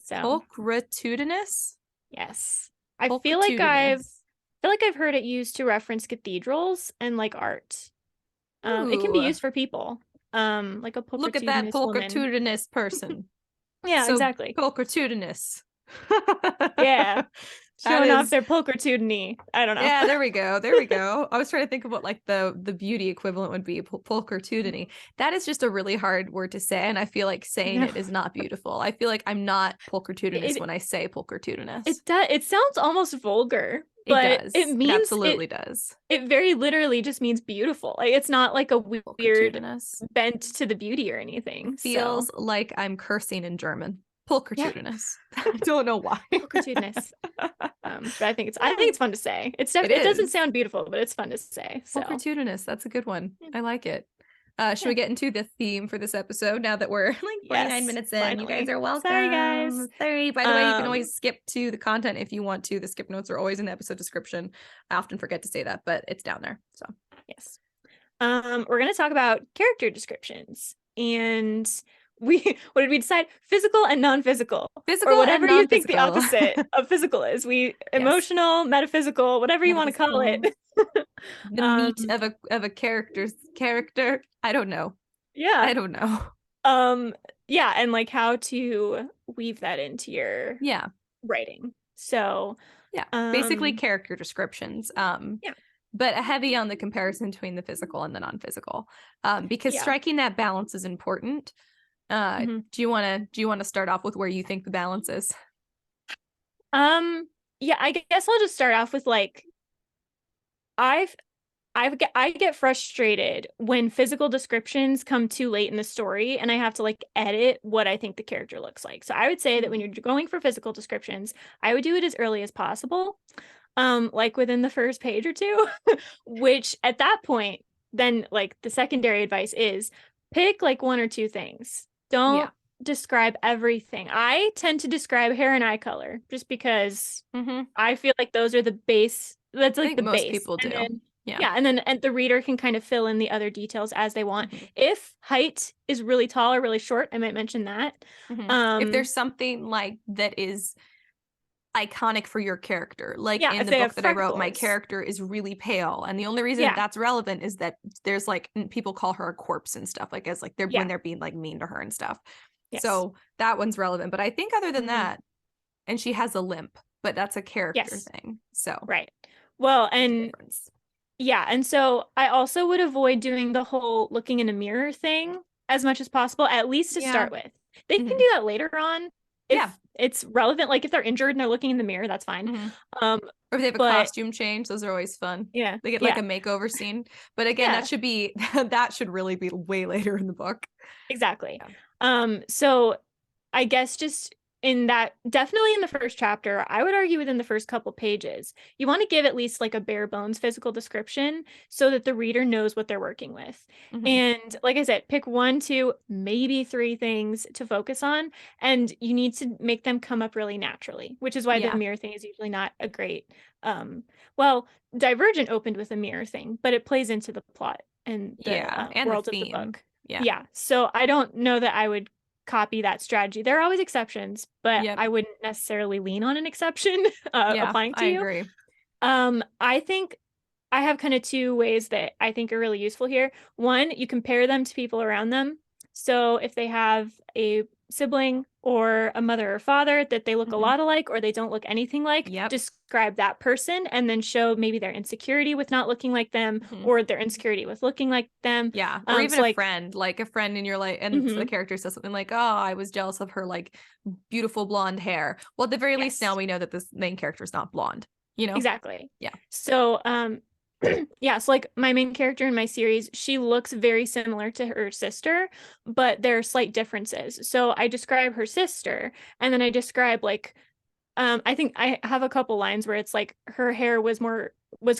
So Pulchritudinous? Yes. I feel like I've heard it used to reference cathedrals and like art. It can be used for people. Like a pulchritudinous. Look at that pulchritudinous person. Yeah, so exactly. Pulchritudinous. Yeah. Showing off their pulchritudiny. I don't know. Yeah, there we go. I was trying to think of what like the beauty equivalent would be. Pulchritudiny. That is just a really hard word to say, and I feel like saying it is not beautiful. I feel like I'm not pulchritudinous when I say pulchritudinous. It sounds almost vulgar. But it means it absolutely does. It very literally just means beautiful. Like it's not like a weird bent to the beauty or anything. It feels like I'm cursing in German. Pulchritudinous. I don't know why. Pulchritudinous. But I think it's fun to say. It doesn't sound beautiful, but it's fun to say. So. Pulchritudinous. That's a good one. I like it. Should we get into the theme for this episode now that we're like 49 minutes in? Finally. You guys are welcome. Sorry, guys. Sorry. By the way, you can always skip to the content if you want to. The skip notes are always in the episode description. I often forget to say that, but it's down there. So yes. We're going to talk about character descriptions. And what did we decide? Physical and non-physical, or Physical and whatever you think the non-physical. opposite of physical is. We Yes. emotional, metaphysical, whatever you want to call Metaphysical. it. The meat of a character's character. I don't know. Yeah. I don't know. Yeah, and like how to weave that into your writing. So, yeah, basically character descriptions. Yeah. But heavy on the comparison between the physical and the non-physical. Because striking that balance is important. Do you want to start off with where you think the balance is? Yeah, I guess I'll just start off with like I get frustrated when physical descriptions come too late in the story and I have to like edit what I think the character looks like. So I would say that when you're going for physical descriptions, I would do it as early as possible. Like within the first page or two, which at that point, then like the secondary advice is pick like one or two things. Don't describe everything. I tend to describe hair and eye color just because I feel like those are the base. That's like the most base. people do. And then the reader can kind of fill in the other details as they want. If height is really tall or really short, I might mention that. If there's something like that is iconic for your character, like in the book that I wrote, my character is really pale, and the only reason that's relevant is that there's like people call her a corpse and stuff, like as like they're when they're being like mean to her and stuff. So that one's relevant. But I think other than that, and she has a limp, but that's a character thing. So well, and and so I also would avoid doing the whole looking in a mirror thing as much as possible, at least to start with. They can do that later on if it's relevant. Like if they're injured and they're looking in the mirror, that's fine. Or if they have a costume change, those are always fun. Yeah. They get like a makeover scene. But again, that should really be way later in the book. Exactly. So I guess just in that, definitely in the first chapter, I would argue within the first couple pages, you want to give at least like a bare bones physical description so that the reader knows what they're working with. And like I said, pick 1, 2, maybe 3 things to focus on, and you need to make them come up really naturally, which is why the mirror thing is usually not a great, well, Divergent opened with a mirror thing, but it plays into the plot and the world of the book. So I don't know that I would copy that strategy. There are always exceptions, but I wouldn't necessarily lean on an exception applying to you. Agree. I think I have kind of 2 ways that I think are really useful here. One, you compare them to people around them. So if they have a sibling or a mother or father that they look a lot alike or they don't look anything like, describe that person and then show maybe their insecurity with not looking like them or their insecurity with looking like them. Or even a friend, like a friend in your life, and so the character says something like, oh, I was jealous of her like beautiful blonde hair. Well, at the very least, now we know that this main character is not blonde, you know? Exactly. So so like my main character in my series, she looks very similar to her sister, but there are slight differences. So I describe her sister and then I describe like I think I have a couple lines where it's like her hair was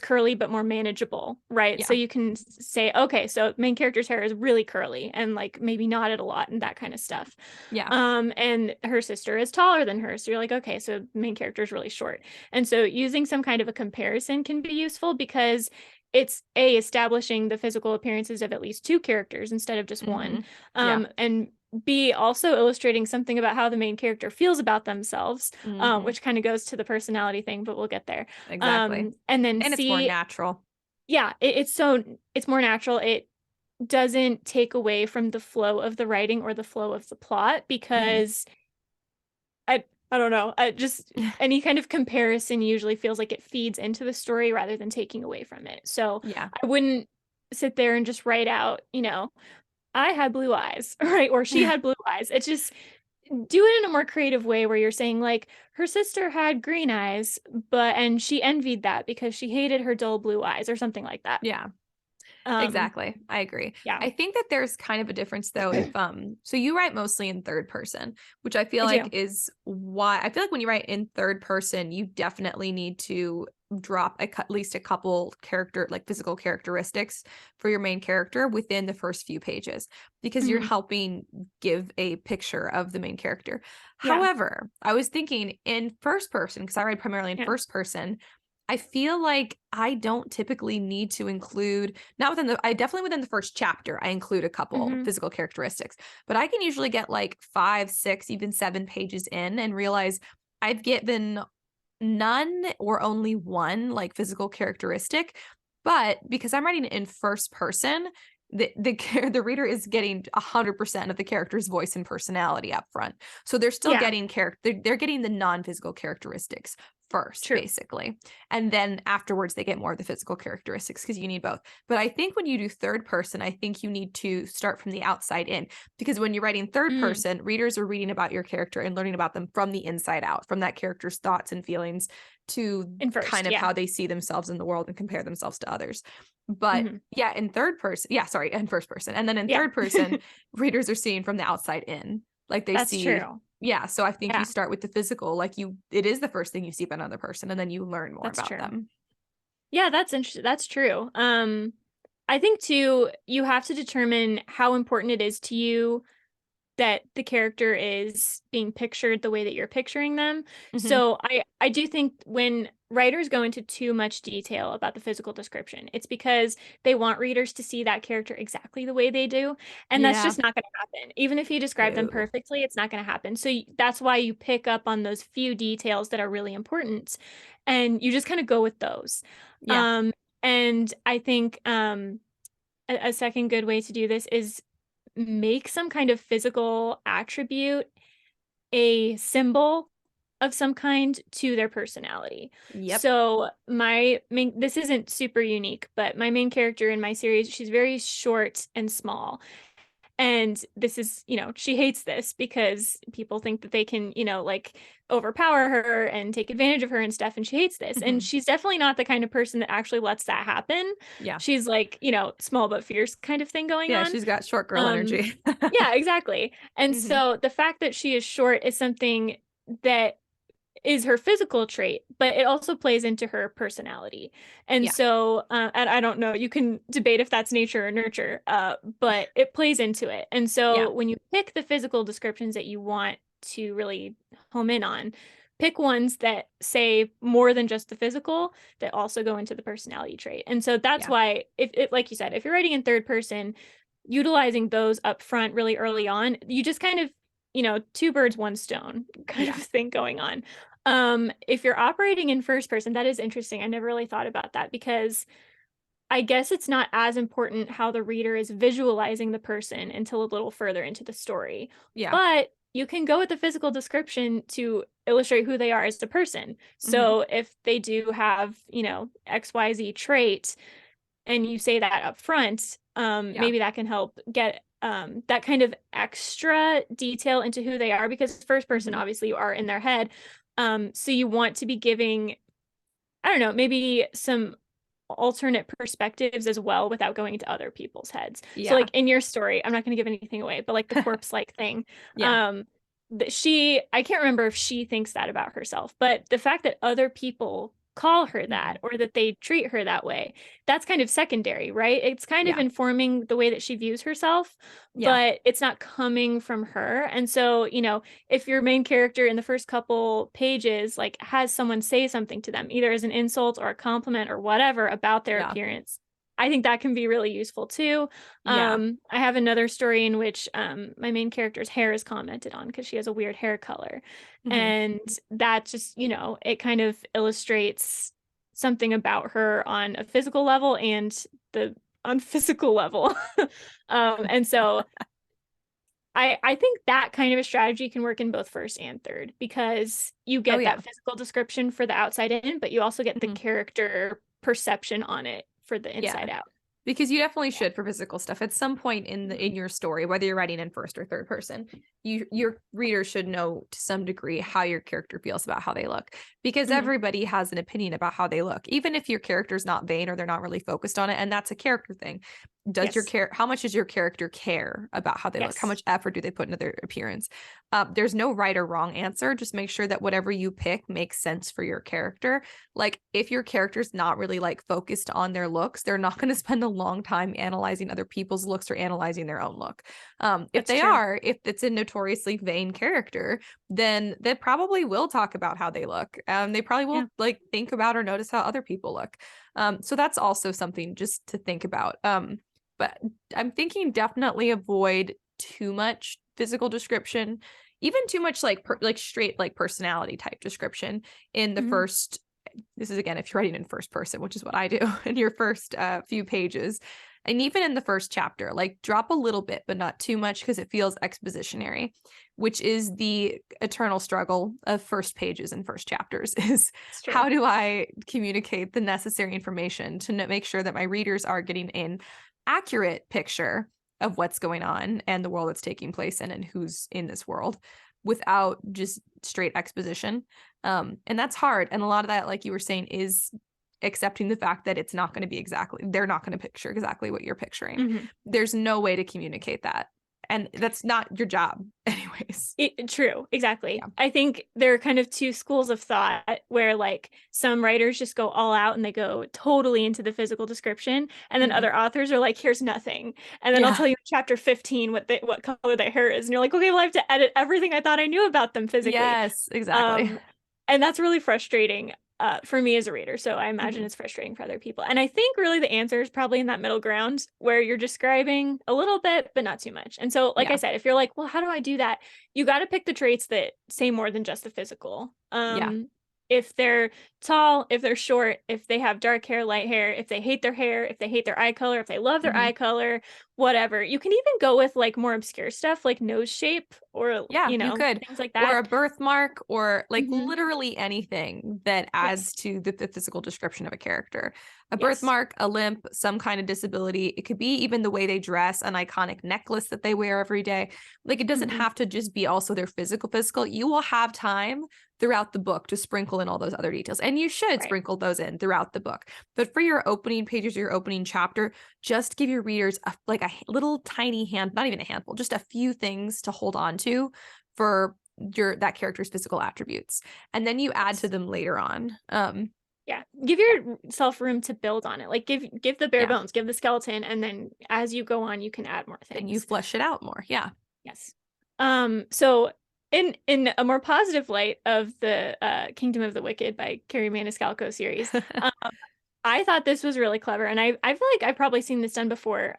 curly but more manageable, right? So you can say, okay, so main character's hair is really curly and like maybe knotted a lot and that kind of stuff. And her sister is taller than her, so you're like, okay, so main character is really short. And so using some kind of a comparison can be useful because it's establishing the physical appearances of at least 2 characters instead of just one. And B, also illustrating something about how the main character feels about themselves, which kind of goes to the personality thing, but we'll get there. Exactly. And then C, it's more natural. Yeah, it's more natural. It doesn't take away from the flow of the writing or the flow of the plot because I don't know. Just any kind of comparison usually feels like it feeds into the story rather than taking away from it. So I wouldn't sit there and just write out, I had blue eyes, right? Or she had blue eyes. It's just do it in a more creative way where you're saying like her sister had green eyes, and she envied that because she hated her dull blue eyes or something like that. Exactly. I agree. I think that there's kind of a difference though if so you write mostly in third person, which I feel like is why I feel like when you write in third person, you definitely need to drop at least a couple physical characteristics for your main character within the first few pages because you're helping give a picture of the main character. However, I was thinking in first person, because I write primarily in first person, I feel like I don't typically need to include, not within I definitely within the first chapter, I include a couple physical characteristics, but I can usually get like 5, 6, even 7 pages in and realize I've given none or only one like physical characteristic. But because I'm writing it in first person, the reader is getting 100% of the character's voice and personality up front. So they're still getting they're getting the non-physical characteristics first, basically. And then afterwards they get more of the physical characteristics because you need both. But I think when you do third person, I think you need to start from the outside in, because when you're writing third person, readers are reading about your character and learning about them from the inside out, from that character's thoughts and feelings to kind of how they see themselves in the world and compare themselves to others. But in third person, in first person. And then in third person, readers are seeing from the outside in. Like they see. True. Yeah. So I think you start with the physical, like it is the first thing you see about another person, and then you learn more about them. Yeah, that's interesting. That's true. I think too, you have to determine how important it is to you that the character is being pictured the way that you're picturing them. So I do think when writers go into too much detail about the physical description, it's because they want readers to see that character exactly the way they do. And that's just not going to happen. Even if you describe them perfectly, it's not going to happen. So that's why you pick up on those few details that are really important and you just kind of go with those. And I think a second good way to do this is make some kind of physical attribute a symbol of some kind to their personality. So this isn't super unique, but my main character in my series, she's very short and small. And this is, she hates this because people think that they can, like overpower her and take advantage of her and stuff. And she hates this. And she's definitely not the kind of person that actually lets that happen. She's like, small but fierce kind of thing going on. Yeah, she's got short girl energy. Yeah, exactly. And so the fact that she is short is something that is her physical trait, but it also plays into her personality. And so, and I don't know, you can debate if that's nature or nurture, but it plays into it. And so when you pick the physical descriptions that you want to really home in on, pick ones that say more than just the physical, that also go into the personality trait. And so that's why, if like you said, if you're writing in third person, utilizing those up front really early on, you just kind of, two birds, one stone kind of thing going on. If you're operating in first person, that is interesting. I never really thought about that because I guess it's not as important how the reader is visualizing the person until a little further into the story. But you can go with the physical description to illustrate who they are as a person. So if they do have, XYZ trait and you say that up front, maybe that can help get that kind of extra detail into who they are, because first person, obviously you are in their head. So you want to be giving, I don't know, maybe some alternate perspectives as well without going into other people's heads. So like in your story, I'm not going to give anything away, but like the corpse like thing, I can't remember if she thinks that about herself, but the fact that other people call her that or that they treat her that way, that's kind of secondary, right? It's kind of informing the way that she views herself, but it's not coming from her. And so, if your main character in the first couple pages like has someone say something to them, either as an insult or a compliment or whatever about their appearance, I think that can be really useful too. I have another story in which my main character's hair is commented on because she has a weird hair color. And that just, it kind of illustrates something about her on a physical level and the unphysical level. And so I think that kind of a strategy can work in both first and third, because you get that physical description for the outside in, but you also get the character perception on it for the inside out. Because you definitely should for physical stuff at some point in your story, whether you're writing in first or third person, your reader should know to some degree how your character feels about how they look, because everybody has an opinion about how they look, even if your character's not vain or they're not really focused on it, and that's a character thing. Does how much does your character care about how they look? How much effort do they put into their appearance? There's no right or wrong answer. Just make sure that whatever you pick makes sense for your character. Like if your character's not really like focused on their looks, they're not going to spend a long time analyzing other people's looks or analyzing their own look. If it's a notoriously vain character, then they probably will talk about how they look. They probably will like think about or notice how other people look. So that's also something just to think about. But I'm thinking definitely avoid too much physical description, even too much like straight like personality type description in the first. This is again if you're writing in first person, which is what I do in your first few pages. And even in the first chapter, like drop a little bit, but not too much because it feels expositionary, which is the eternal struggle of first pages and first chapters is how do I communicate the necessary information to make sure that my readers are getting an accurate picture of what's going on and the world that's taking place in and who's in this world without just straight exposition. And that's hard. And a lot of that, like you were saying, is accepting the fact that it's not going to be they're not going to picture exactly what you're picturing. There's no way to communicate that. And that's not your job anyways. True. Exactly. Yeah. I think there are kind of two schools of thought where like some writers just go all out and they go totally into the physical description. And then other authors are like, here's nothing. And then I'll tell you in chapter 15 what color their hair is. And you're like, okay, well, I have to edit everything I thought I knew about them physically. Yes, exactly. And that's really frustrating for me as a reader. So I imagine it's frustrating for other people. And I think really the answer is probably in that middle ground where you're describing a little bit, but not too much. And so, like I said, if you're like, well, how do I do that? You got to pick the traits that say more than just the physical. If they're tall, if they're short, if they have dark hair, light hair, if they hate their hair, if they hate their eye color, if they love their eye color, whatever. You can even go with like more obscure stuff like nose shape or, you could. Things like that. Or a birthmark or like literally anything that adds to the physical description of a character. A birthmark, a limp, some kind of disability. It could be even the way they dress, an iconic necklace that they wear every day. Like it doesn't have to just be also their physical. You will have time throughout the book to sprinkle in all those other details. And you should sprinkle those in throughout the book. But for your opening pages or your opening chapter, just give your readers a little tiny not even a handful, just a few things to hold on to for that character's physical attributes. And then you add to them later on. Give yourself room to build on it. Like give the bare bones, give the skeleton, and then as you go on, you can add more things. And you flesh it out more. Yeah. Yes. So in a more positive light of the Kingdom of the Wicked by Carrie Maniscalco series, I thought this was really clever, and I feel like I've probably seen this done before.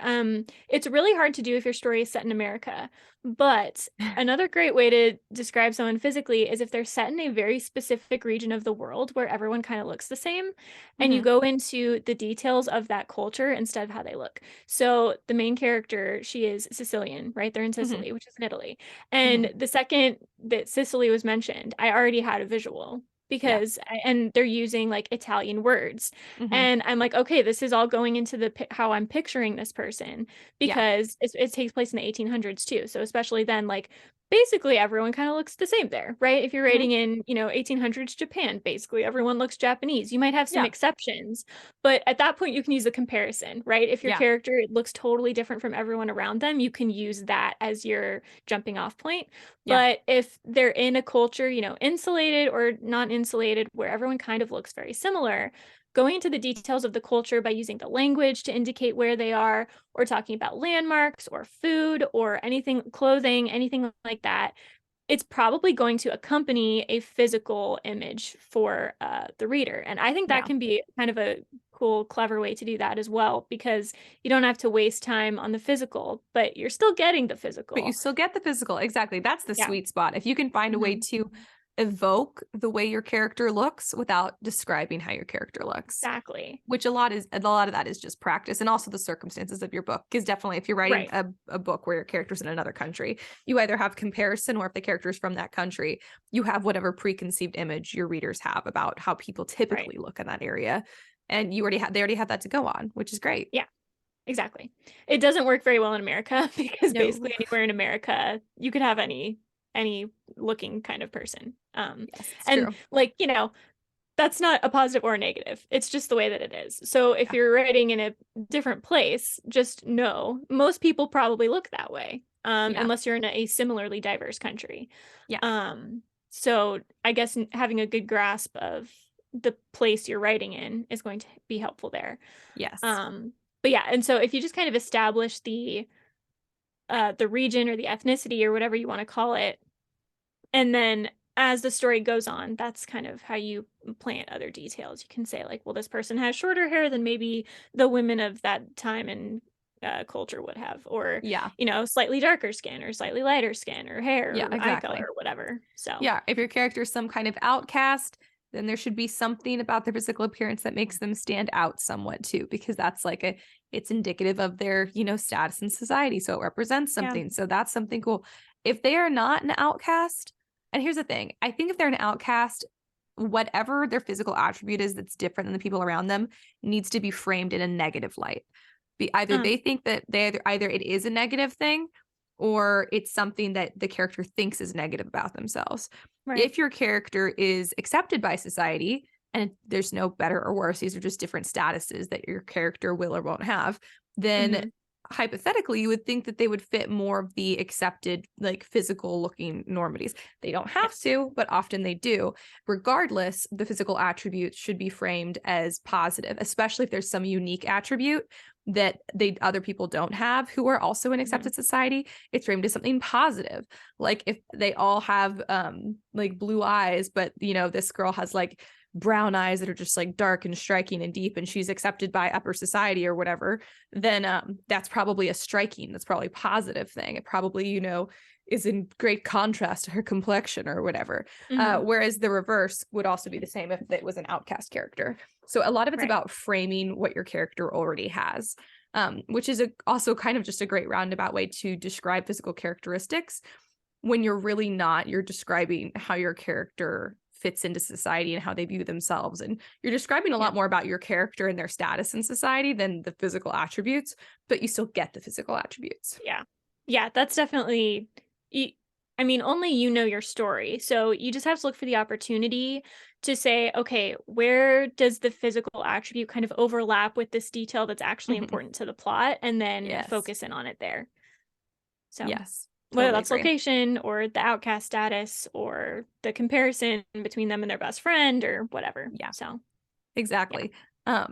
It's really hard to do if your story is set in America, but another great way to describe someone physically is if they're set in a very specific region of the world where everyone kind of looks the same, and you go into the details of that culture instead of how they look. So the main character, she is Sicilian, right? They're in Sicily, which is in Italy. And the second that Sicily was mentioned, I already had a visual. Because and they're using like Italian words, and I'm like, okay, this is all going into how I'm picturing this person, because it takes place in the 1800s too. So especially then, like basically everyone kind of looks the same there, right? If you're writing in 1800s Japan, basically everyone looks Japanese. You might have some exceptions, but at that point you can use a comparison, right? If your character looks totally different from everyone around them, you can use that as your jumping off point. But if they're in a culture, insulated or not insulated, where everyone kind of looks very similar, going into the details of the culture by using the language to indicate where they are, or talking about landmarks or food or anything, clothing, anything like that, it's probably going to accompany a physical image for the reader. And I think that can be kind of a cool, clever way to do that as well, because you don't have to waste time on the physical, but you're still getting the physical. But you still get the physical. Exactly. That's the sweet spot. If you can find a way to evoke the way your character looks without describing how your character looks. Exactly. Which a lot of that is just practice, and also the circumstances of your book. Because definitely if you're writing a book where your character's in another country, you either have comparison, or if the character's from that country, you have whatever preconceived image your readers have about how people typically look in that area. And they already have that to go on, which is great. Yeah. Exactly. It doesn't work very well in America because basically anywhere in America you could have any looking kind of person. And true. Like, that's not a positive or a negative. It's just the way that it is. So if you're writing in a different place, just know most people probably look that way. Unless you're in a similarly diverse country. So I guess having a good grasp of the place you're writing in is going to be helpful there. Yes. But yeah, and so if you just kind of establish the region or the ethnicity or whatever you want to call it And then as the story goes on, that's kind of how you plant other details. You can say like, well, this person has shorter hair than maybe the women of that time and culture would have, or Yeah. slightly darker skin or slightly lighter skin or hair Yeah, or eye color exactly. or whatever. So Yeah, if your character is some kind of outcast, then there should be something about their physical appearance that makes them stand out somewhat too, because that's it's indicative of their, status in society. So it represents yeah. something. So that's something cool. If they are not an outcast, and here's the thing, I think if they're an outcast, whatever their physical attribute is that's different than the people around them needs to be framed in a negative light. Either they think that either it is a negative thing or it's something that the character thinks is negative about themselves. Right. If your character is accepted by society, and there's no better or worse, these are just different statuses that your character will or won't have, then hypothetically you would think that they would fit more of the accepted like physical looking normities. They don't have to, but often they do. Regardless, the physical attributes should be framed as positive, especially if there's some unique attribute that other people don't have who are also in accepted society. It's framed as something positive. Like if they all have like blue eyes, but this girl has like brown eyes that are just like dark and striking and deep, and she's accepted by upper society or whatever, then that's probably that's probably a positive thing. It probably is in great contrast to her complexion or whatever. Whereas the reverse would also be the same if it was an outcast character. So a lot of it's about framing what your character already has, which is also kind of just a great roundabout way to describe physical characteristics when you're describing how your character fits into society and how they view themselves. And you're describing a lot more about your character and their status in society than the physical attributes, but you still get the physical attributes. Yeah. Yeah, that's definitely, only your story. So you just have to look for the opportunity to say, okay, where does the physical attribute kind of overlap with this detail that's actually important to the plot, and then focus in on it there. So yes, whether totally that's agree. Location or the outcast status or the comparison between them and their best friend or whatever. Yeah. So exactly. Yeah.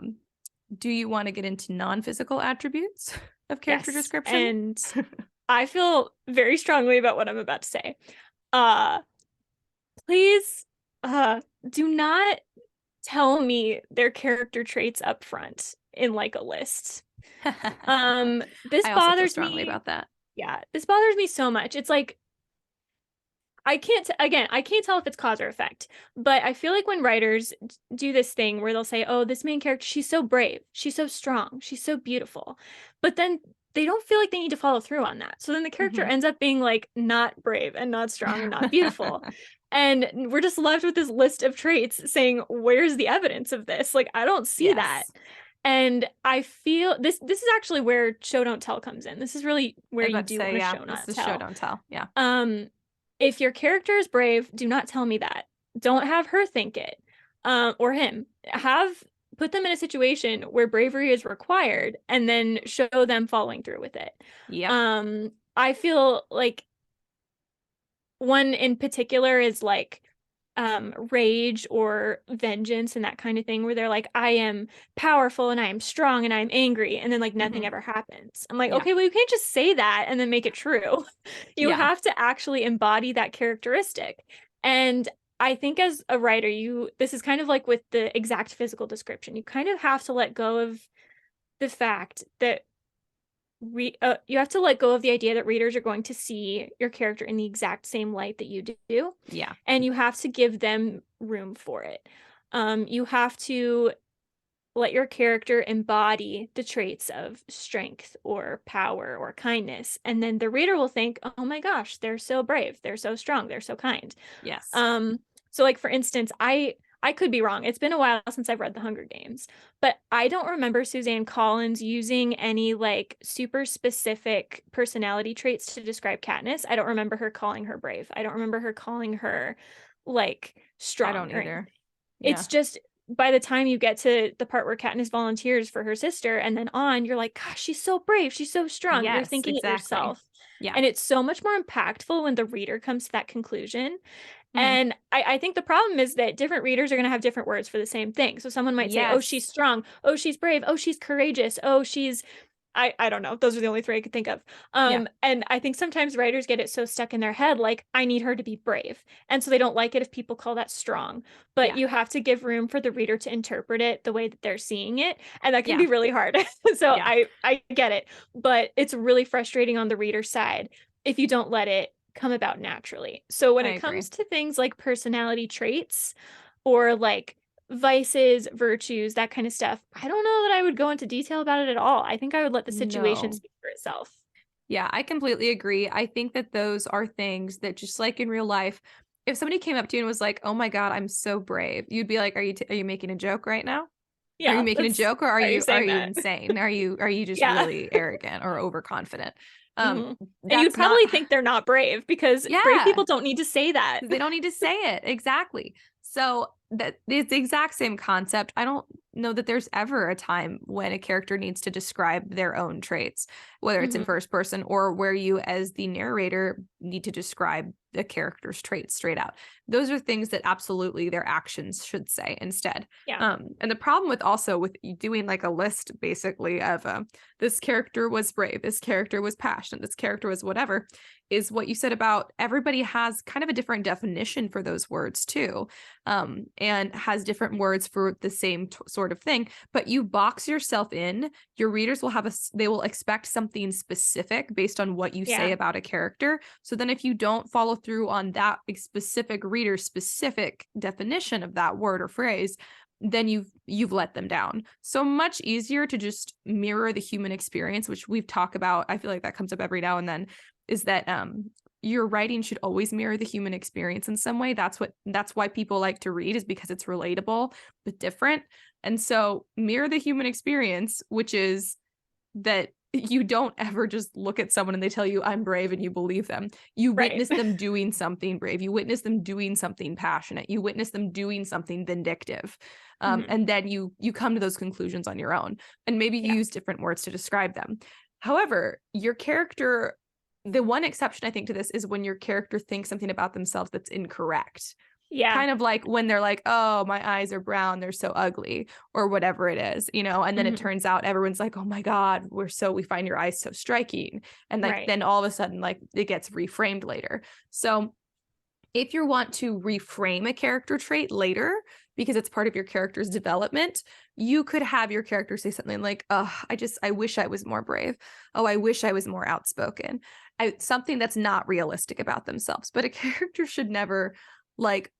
Do you want to get into non-physical attributes of character description? And I feel very strongly about what I'm about to say. Please do not tell me their character traits up front in like a list. This I also bothers feel strongly me about that. Yeah, this bothers me so much. It's like I can't tell if it's cause or effect, but I feel like when writers do this thing where they'll say, oh, this main character, she's so brave, she's so strong, she's so beautiful, but then they don't feel like they need to follow through on that. So then the character ends up being like not brave and not strong and not beautiful. And we're just left with this list of traits saying, where's the evidence of this? Like, I don't see that. And I feel this is actually where show don't tell comes in. This is really where you do want to show not tell. Show don't tell. Yeah. If your character is brave, do not tell me that. Don't have her think it. Or him. Put them in a situation where bravery is required and then show them following through with it. Yeah. I feel like one in particular is like rage or vengeance and that kind of thing, where they're like, I am powerful and I am strong and I'm angry, and then like nothing ever happens. I'm like, okay, well, you can't just say that and then make it true. You have to actually embody that characteristic. And I think as a writer, this is kind of like with the exact physical description, you kind of have to let go of the fact that you have to let go of the idea that readers are going to see your character in the exact same light that you do. Yeah. And you have to give them room for it. You have to let your character embody the traits of strength or power or kindness. And then the reader will think, oh my gosh, they're so brave. They're so strong. They're so kind. Yes. So like, for instance, I could be wrong. It's been a while since I've read The Hunger Games, but I don't remember Suzanne Collins using any like super specific personality traits to describe Katniss. I don't remember her calling her brave. I don't remember her calling her like strong. I don't either. Yeah. It's just by the time you get to the part where Katniss volunteers for her sister and then on, you're like, gosh, she's so brave. She's so strong. You're thinking it yourself. Yeah. And it's so much more impactful when the reader comes to that conclusion. And I think the problem is that different readers are going to have different words for the same thing. So someone might say, oh, she's strong. Oh, she's brave. Oh, she's courageous. Oh, she's I don't know. Those are the only three I could think of. Yeah. And I think sometimes writers get it so stuck in their head, like, I need her to be brave. And so they don't like it if people call that strong. But Yeah. you have to give room for the reader to interpret it the way that they're seeing it. And that can Yeah. be really hard. So Yeah. I get it. But it's really frustrating on the reader's side if you don't let it come about naturally. So when I it agree. comes to things like personality traits or like vices, virtues, that kind of stuff, I don't know that I would go into detail about it at all. I think I would let the situation No. speak for itself. Yeah, I completely agree. I think that those are things that just like in real life, if somebody came up to you and was like, "Oh my God, I'm so brave," you'd be like, are you making a joke right now? Are you Yeah, making a that's joke or why you're are saying you that. insane? Are you just Yeah. really arrogant or overconfident? Um, hmm And you'd that's not probably think they're not brave because brave yeah. people don't need to say that. They don't need to say it. Exactly. So that it's the exact same concept. I don't know that there's ever a time when a character needs to describe their own traits, whether it's in hmm first person or where you as the narrator need to describe the character's traits straight out. Those are things that absolutely their actions should say instead. Yeah. And the problem with also with doing like a list basically of this character was brave, this character was passionate, this character was whatever, is what you said about everybody has kind of a different definition for those words too, and has different words for the same sort of thing. But you box yourself in, your readers will they will expect something specific based on what you say Yeah. about a character. So then if you don't follow through on that specific reader's specific definition of that word or phrase, then you've let them down. So much easier to just mirror the human experience, which we've talked about. I feel like that comes up every now and then, is that your writing should always mirror the human experience in some way. That's why people like to read, is because it's relatable but different. And so mirror the human experience, which is that you don't ever just look at someone and they tell you I'm brave and you believe them. You Right. witness them doing something brave. You witness them doing something passionate. You witness them doing something vindictive. hmm And then you come to those conclusions on your own. And maybe you Yeah. use different words to describe them. However, your character, the one exception I think to this is when your character thinks something about themselves that's incorrect. Yeah. Kind of like when they're like, "Oh, my eyes are brown, they're so ugly," or whatever it is, and then it hmm turns out everyone's like, "Oh my God, we find your eyes so striking." And like Right. then all of a sudden, like it gets reframed later. So if you want to reframe a character trait later because it's part of your character's development, you could have your character say something like, "Oh, I wish I was more brave. Oh, I wish I was more outspoken." Something that's not realistic about themselves. But a character should never like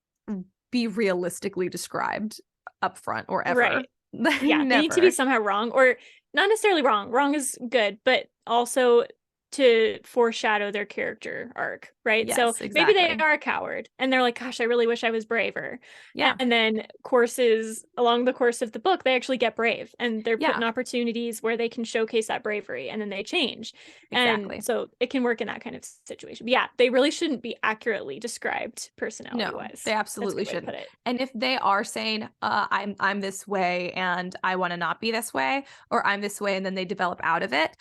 be realistically described up front or ever. Right. Yeah. They need to be Never. somehow wrong, or not necessarily wrong. Wrong is good, but also to foreshadow their character arc, right? So Yes, maybe they exactly. are a coward and they're like, gosh, I really wish I was braver. Yeah. And then courses along the course of the book, they actually get brave and they're put Yeah, in opportunities where they can showcase that bravery and then they change. And exactly. so it can work in that kind of situation. But yeah, they really shouldn't be accurately described personality No, they wise. That's a absolutely good way to shouldn't. put it. And if they are saying, I'm this way and I want to not be this way, or I'm this way, and then they develop out of it,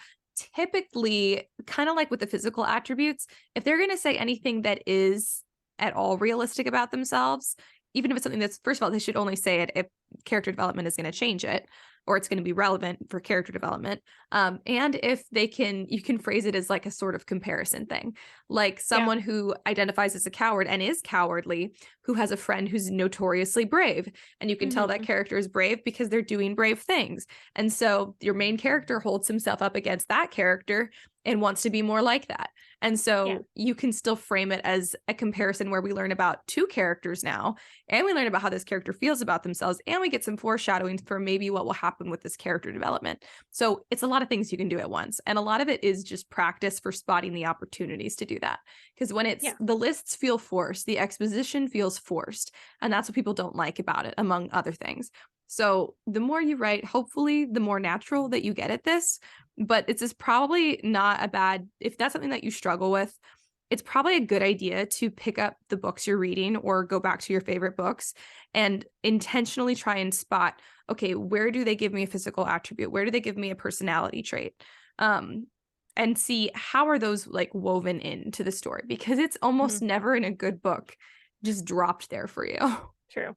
typically, kind of like with the physical attributes, if they're going to say anything that is at all realistic about themselves, even if it's something that's, first of all, they should only say it if character development is going to change it or it's going to be relevant for character development. And if you can phrase it as like a sort of comparison thing, like Yeah. someone who identifies as a coward and is cowardly, who has a friend who's notoriously brave. And you can tell that hmm character is brave because they're doing brave things. And so your main character holds himself up against that character and wants to be more like that. And Yeah. so you can still frame it as a comparison where we learn about two characters now, and we learn about how this character feels about themselves, and we get some foreshadowing for maybe what will happen with this character development. So it's a lot of things you can do at once. And a lot of it is just practice for spotting the opportunities to do that. Because when Yeah. the lists feel forced, the exposition feels forced. And that's what people don't like about it, among other things. So the more you write, hopefully the more natural that you get at this. But it's just probably not a bad, if that's something that you struggle with, it's probably a good idea to pick up the books you're reading or go back to your favorite books and intentionally try and spot, okay, where do they give me a physical attribute? Where do they give me a personality trait? And see how are those like woven into the story, because it's hmm almost never in a good book just dropped there for you. True.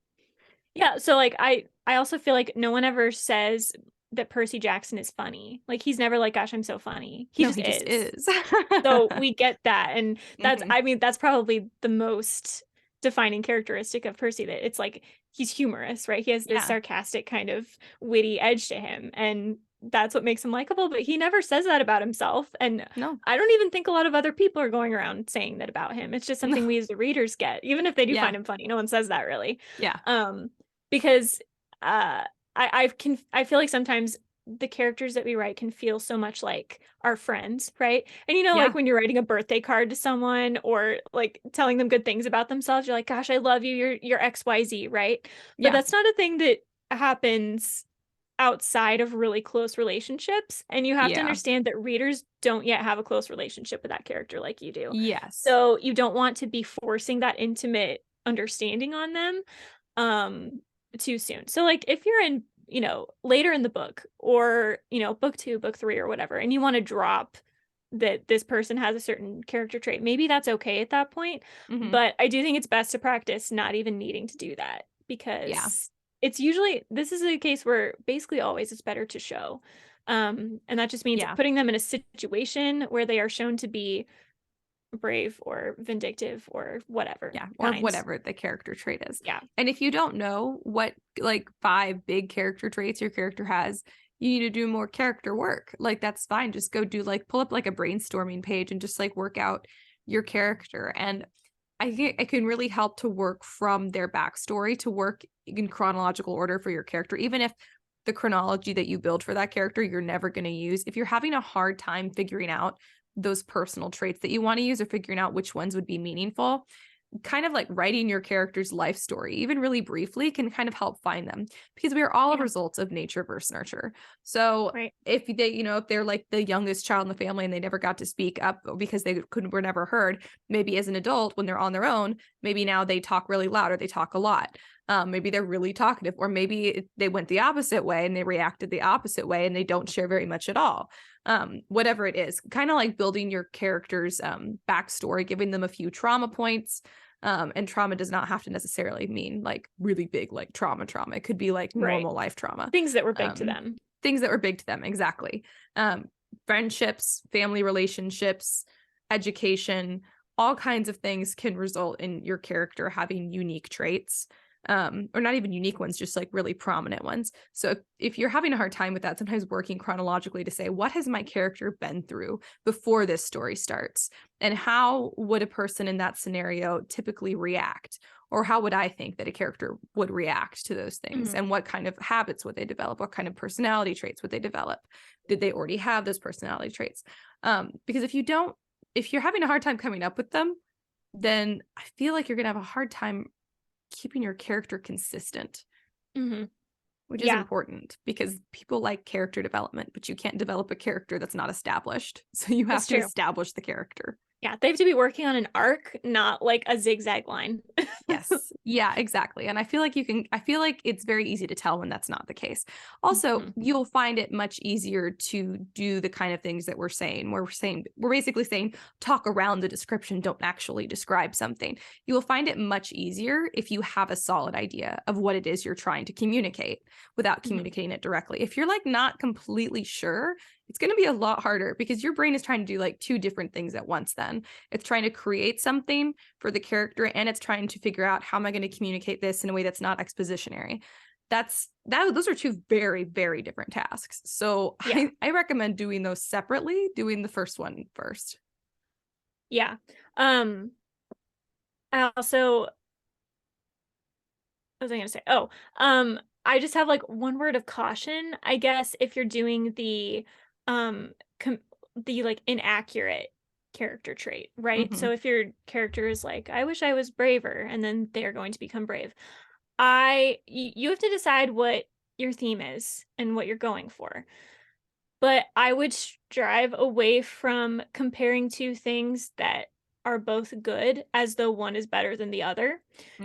Yeah, so like I also feel like no one ever says that Percy Jackson is funny. Like, he's never like, gosh, I'm so funny. He No, just he just is. is. So we get that. And that's, Mhm. I mean, that's probably the most defining characteristic of Percy, that it's like he's humorous, right? He has this Yeah. sarcastic kind of witty edge to him. And that's what makes him likable, but he never says that about himself. And No. I don't even think a lot of other people are going around saying that about him. It's just No. something we as the readers get, even if they do Yeah. find him funny. No one says that really. Yeah. Because I feel like sometimes the characters that we write can feel so much like our friends, right? And like Yeah. when you're writing a birthday card to someone or like telling them good things about themselves, you're like, gosh, I love you, you're XYZ, right? But Yeah. that's not a thing that happens outside of really close relationships. And you have to Yeah. understand that readers don't yet have a close relationship with that character like you do. Yes. So you don't want to be forcing that intimate understanding on them too soon. So like if you're in, later in the book, or, book 2, book 3 or whatever, and you want to drop that this person has a certain character trait, maybe that's okay at that point. Hmm. But I do think it's best to practice not even needing to do that, Yeah. because it's usually, this is a case where basically always it's better to show. And that just means Yeah. putting them in a situation where they are shown to be brave or vindictive or whatever Yeah. Or kind. whatever the character trait is. Yeah. And if you don't know what like 5 big character traits your character has, you need to do more character work. Like, that's fine. Just go do like pull up like a brainstorming page and just like work out your character. And I think it can really help to work from their backstory, to work in chronological order for your character, even if the chronology that you build for that character you're never going to use. If you're having a hard time figuring out those personal traits that you want to use, or figuring out which ones would be meaningful, kind of like writing your character's life story, even really briefly, can kind of help find them, because we are all a result of nature versus nurture. So Right. if they, if they're like the youngest child in the family and they never got to speak up because they were never heard, maybe as an adult when they're on their own, maybe now they talk really loud or they talk a lot. Maybe they're really talkative, or maybe they went the opposite way and they reacted the opposite way and they don't share very much at all. Whatever it is, kind of like building your character's backstory, giving them a few trauma points. And trauma does not have to necessarily mean like really big, like trauma. It could be like normal life trauma. Things that were big to them. Things that were big to them. Exactly. Friendships, family relationships, education, all kinds of things can result in your character having unique traits. Or not even unique ones, just like really prominent ones. So if you're having a hard time with that, sometimes working chronologically to say, what has my character been through before this story starts? And how would a person in that scenario typically react? Or how would I think that a character would react to those things? Mm-hmm. And what kind of habits would they develop? What kind of personality traits would they develop? Did they already have those personality traits? Because if you're having a hard time coming up with them, then I feel like you're going to have a hard time keeping your character consistent, Mm-hmm. which is important, because people like character development, but you can't develop a character that's not established. So you have to establish the character. Yeah, they have to be working on an arc, not like a zigzag line. Yes. Yeah, exactly. And I feel like it's very easy to tell when that's not the case. Also, you'll find it much easier to do the kind of things that we're saying. We're basically saying talk around the description, don't actually describe something. You will find it much easier if you have a solid idea of what it is you're trying to communicate without communicating it directly. If you're like not completely sure, it's going to be a lot harder, because your brain is trying to do like 2 different things at once. Then it's trying to create something for the character, and it's trying to figure out, how am I going to communicate this in a way that's not expositionary? Those are 2 very, very different tasks. So yeah. I recommend doing those separately, doing the first one first. Yeah. I also, what was I going to say? Oh, I just have like one word of caution, I guess, if you're doing the like inaccurate character trait, right? So if your character is like, I wish I was braver, and then they're going to become brave, you have to decide what your theme is and what you're going for. But I would strive away from comparing 2 things that are both good as though one is better than the other.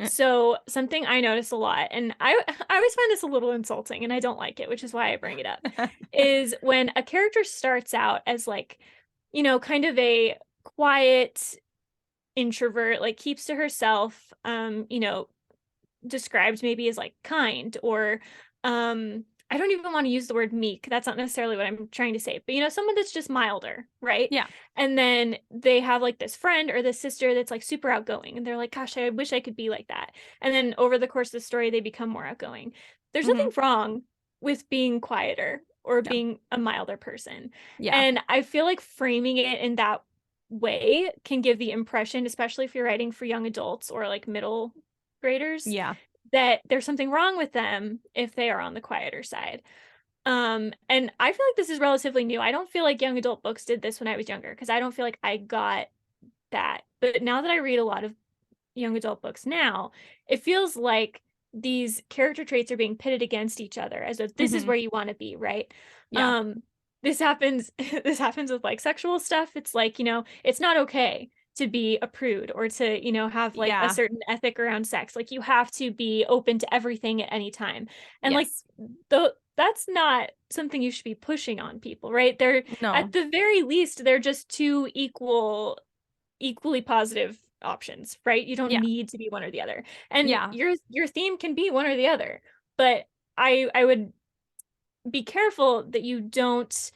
So something I notice a lot, and I always find this a little insulting and I don't like it, which is why I bring it up, is when a character starts out as like, kind of a quiet introvert, like keeps to herself, described maybe as like kind, or I don't even want to use the word meek. That's not necessarily what I'm trying to say, but someone that's just milder, right? Yeah. And then they have like this friend or this sister that's like super outgoing, and they're like, gosh, I wish I could be like that. And then over the course of the story, they become more outgoing. There's nothing Mm-hmm. wrong with being quieter or No. being a milder person. Yeah. And I feel like framing it in that way can give the impression, especially if you're writing for young adults or like middle graders, Yeah. that there's something wrong with them if they are on the quieter side. And I feel like this is relatively new. I don't feel like young adult books did this when I was younger, because I don't feel like I got that. But now that I read a lot of young adult books now, it feels like these character traits are being pitted against each other as if this is Mm-hmm. where you want to be, right? Yeah. Um, this happens this happens with like sexual stuff. It's like, it's not okay to be a prude or to, have like a Yeah. certain ethic around sex. Like you have to be open to everything at any time. And like Yes. though that's not something you should be pushing on people, right? They're No. at the very least, they're just two equally positive options, right? You don't Yeah. need to be one or the other. And Yeah. your theme can be one or the other. But I would be careful that you don't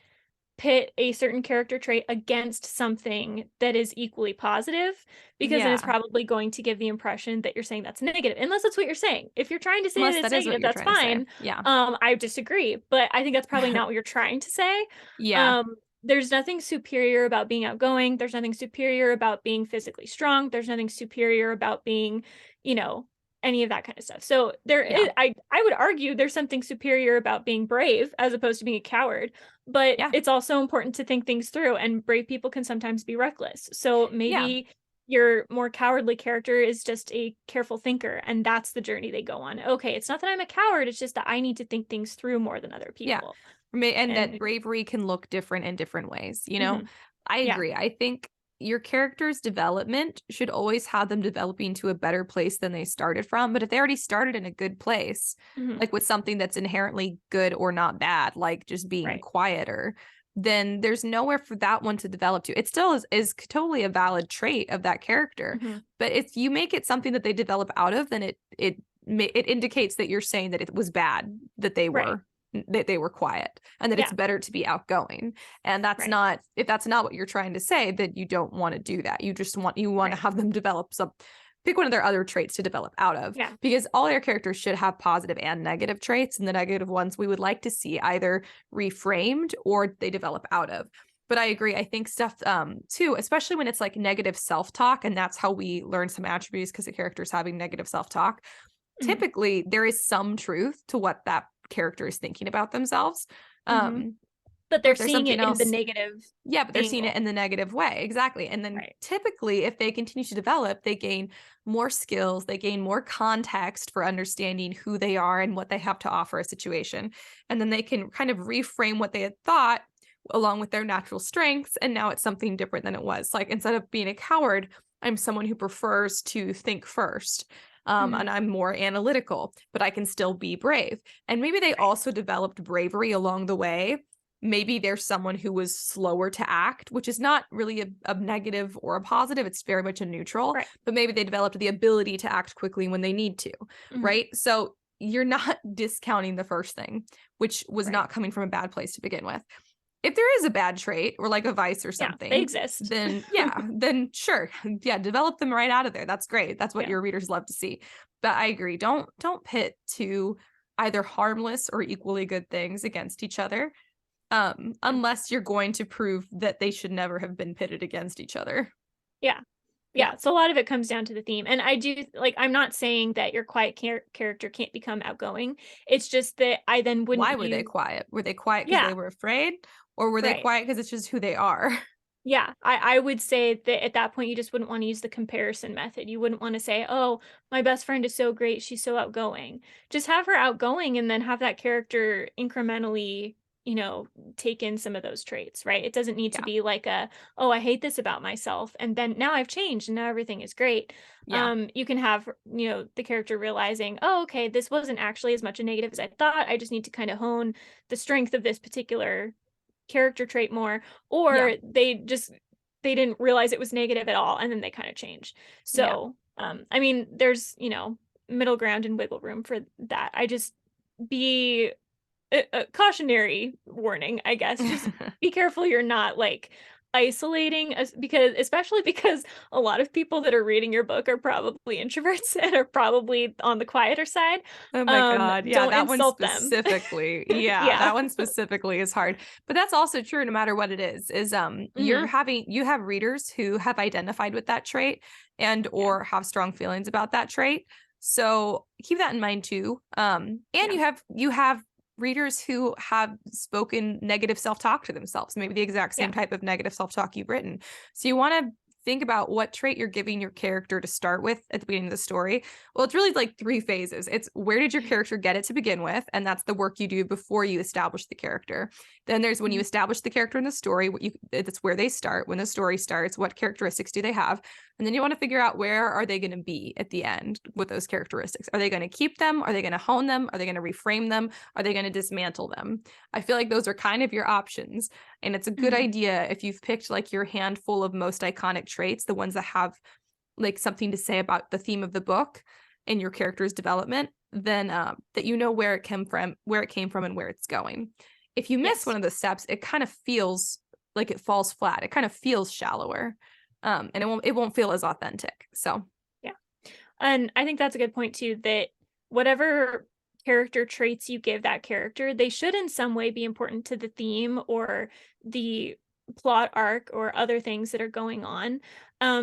pit a certain character trait against something that is equally positive, because then it's Yeah. probably going to give the impression that you're saying that's negative, unless that's what you're saying. If you're trying to say that Unless it's that is what negative, you're that's trying to say. fine. Yeah. I disagree, but I think that's probably not what you're trying to say. Yeah. um there's nothing superior about being outgoing. There's nothing superior about being physically strong. There's nothing superior about being, you know any of that kind of stuff. So there Yeah. is, I would argue there's something superior about being brave as opposed to being a coward. But Yeah. it's also important to think things through, and brave people can sometimes be reckless. So Yeah. maybe your more cowardly character is just a careful thinker, and that's the journey they go on. Okay, it's not that I'm a coward, it's just that I need to think things through more than other Yeah. people. And that And bravery can look different in different ways, mhm, I yeah. agree. I think your character's development should always have them developing to a better place than they started from. But if they already started in a good place, Mhm, like with something that's inherently good or not bad, like just being right. quieter, then there's nowhere for that one to develop to. It still is totally a valid trait of that character. Mhm, But if you make it something that they develop out of, then it indicates that you're saying that it was bad right. that they were quiet and that it's Yeah. better to be outgoing. And that's Right. not, if that's not what you're trying to say, then you don't want to do that. You want to Right. have them develop pick one of their other traits to develop out of, Yeah. because all their characters should have positive and negative traits, and the negative ones we would like to see either reframed or they develop out of. But I agree. I think stuff too, especially when it's like negative self-talk, and that's how we learn some attributes because the character's having negative self-talk. Mhm, Typically, there is some truth to what that character is thinking about themselves. mhm. Um, But or they're if there's seeing something it in the else, negative yeah, but they're seeing it angle. in the negative way. Exactly. And then Right. typically, if they continue to develop, they gain more skills, they gain more context for understanding who they are and what they have to offer a situation. And then they can kind of reframe what they had thought along with their natural strengths. And now it's something different than it was. Like instead of being a coward, I'm someone who prefers to think first. Mhm, And I'm more analytical, but I can still be brave. And maybe they right. also developed bravery along the way. Maybe there's someone who was slower to act, which is not really a negative or a positive. It's very much a neutral, Right. but maybe they developed the ability to act quickly when they need to, Mhm, right? So you're not discounting the first thing, which was right. not coming from a bad place to begin with. If there is a bad trait or like a vice or Yeah, they something, exist. then yeah, then sure. Yeah, develop them right out of there. That's great. That's what Yeah. your readers love to see. But I agree. Don't pit two either harmless or equally good things against each other, Yeah. unless you're going to prove that they should never have been pitted against each other. Yeah. Yeah. Yeah. So a lot of it comes down to the theme. And I do like, I'm not saying that your quiet character can't become outgoing. It's just that I then wouldn't Why were they use, quiet? Were they quiet because yeah, they were afraid? Or were they right. quiet because it's just who they are? Yeah. I would say that at that point, you just wouldn't want to use the comparison method. You wouldn't want to say, oh, my best friend is so great. She's so outgoing. Just have her outgoing and then have that character incrementally, take in some of those traits, right? It doesn't need to Yeah. be like oh, I hate this about myself. And then now I've changed and now everything is great. Yeah. You can have, the character realizing, oh, okay, this wasn't actually as much a negative as I thought. I just need to kind of hone the strength of this particular character trait more. Yeah. Or they didn't realize it was negative at all and then they kind of changed. Yeah. So I mean, there's middle ground and wiggle room for that. I just be a cautionary warning, I guess. Just be careful you're not like isolating us, because especially because a lot of people that are reading your book are probably introverts and are probably on the quieter side. Oh my God. Yeah, Don't that one insult them. specifically. Yeah, Yeah. that one specifically is hard. But that's also true no matter what it is you have readers who have identified with that trait and Yeah. or have strong feelings about that trait. So keep that in mind too. And Yeah. you have readers who have spoken negative self-talk to themselves, maybe the exact same Yeah. type of negative self-talk you've written. So you want to think about what trait you're giving your character to start with at the beginning of the story. Well, it's really like 3 phases. It's where did your character get it to begin with? And that's the work you do before you establish the character. Then there's when you establish the character in the story, that's where they start. When the story starts, what characteristics do they have? And then you want to figure out where are they going to be at the end with those characteristics? Are they going to keep them? Are they going to hone them? Are they going to reframe them? Are they going to dismantle them? I feel like those are kind of your options. And it's a good idea if you've picked like your handful of most iconic traits, the ones that have like something to say about the theme of the book and your character's development, then that you know where it came from, and where it's going. If you miss one of the steps, it kind of feels like it falls flat. It kind of feels shallower. And it won't feel as authentic. So yeah. And I think that's a good point too, that whatever character traits you give that character, they should in some way be important to the theme or the plot arc or other things that are going on.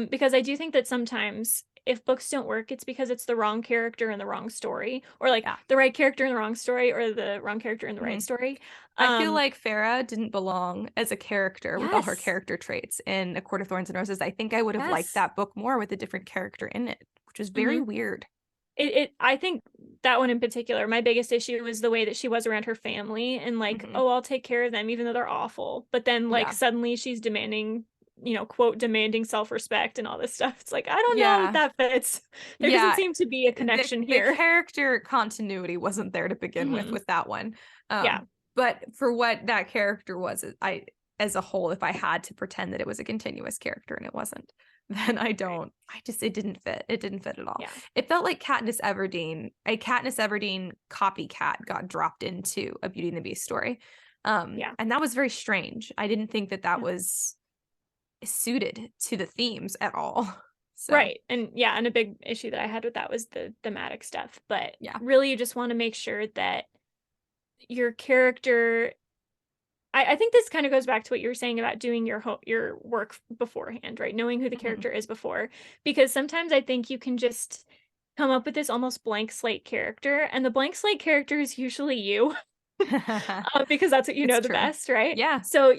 Because I do think that sometimes if books don't work, it's because it's the wrong character in the wrong story, or like the right character in the wrong story, or the wrong character in the right story. I feel like Farah didn't belong as a character with all her character traits in A Court of Thorns and Roses. I think I would have liked that book more with a different character in it, which is very weird. I think that one in particular, my biggest issue was the way that she was around her family and like, oh, I'll take care of them even though they're awful. But then like suddenly she's demanding, quote, demanding self-respect and all this stuff. It's like, I don't know if that fits. There doesn't seem to be a connection here. The character continuity wasn't there to begin with that one. But for what that character was, as a whole, if I had to pretend that it was a continuous character and it wasn't, then it didn't fit. It didn't fit at all. Yeah. It felt like a Katniss Everdeen copycat got dropped into a Beauty and the Beast story. And that was very strange. I didn't think that was suited to the themes at all. So. Right. And a big issue that I had with that was the thematic stuff. But really you just want to make sure that your character, I think this kind of goes back to what you were saying about doing your work beforehand, right? Knowing who the character is before, because sometimes I think you can just come up with this almost blank slate character, and the blank slate character is usually you. Because that's what you know the best, right? Yeah. So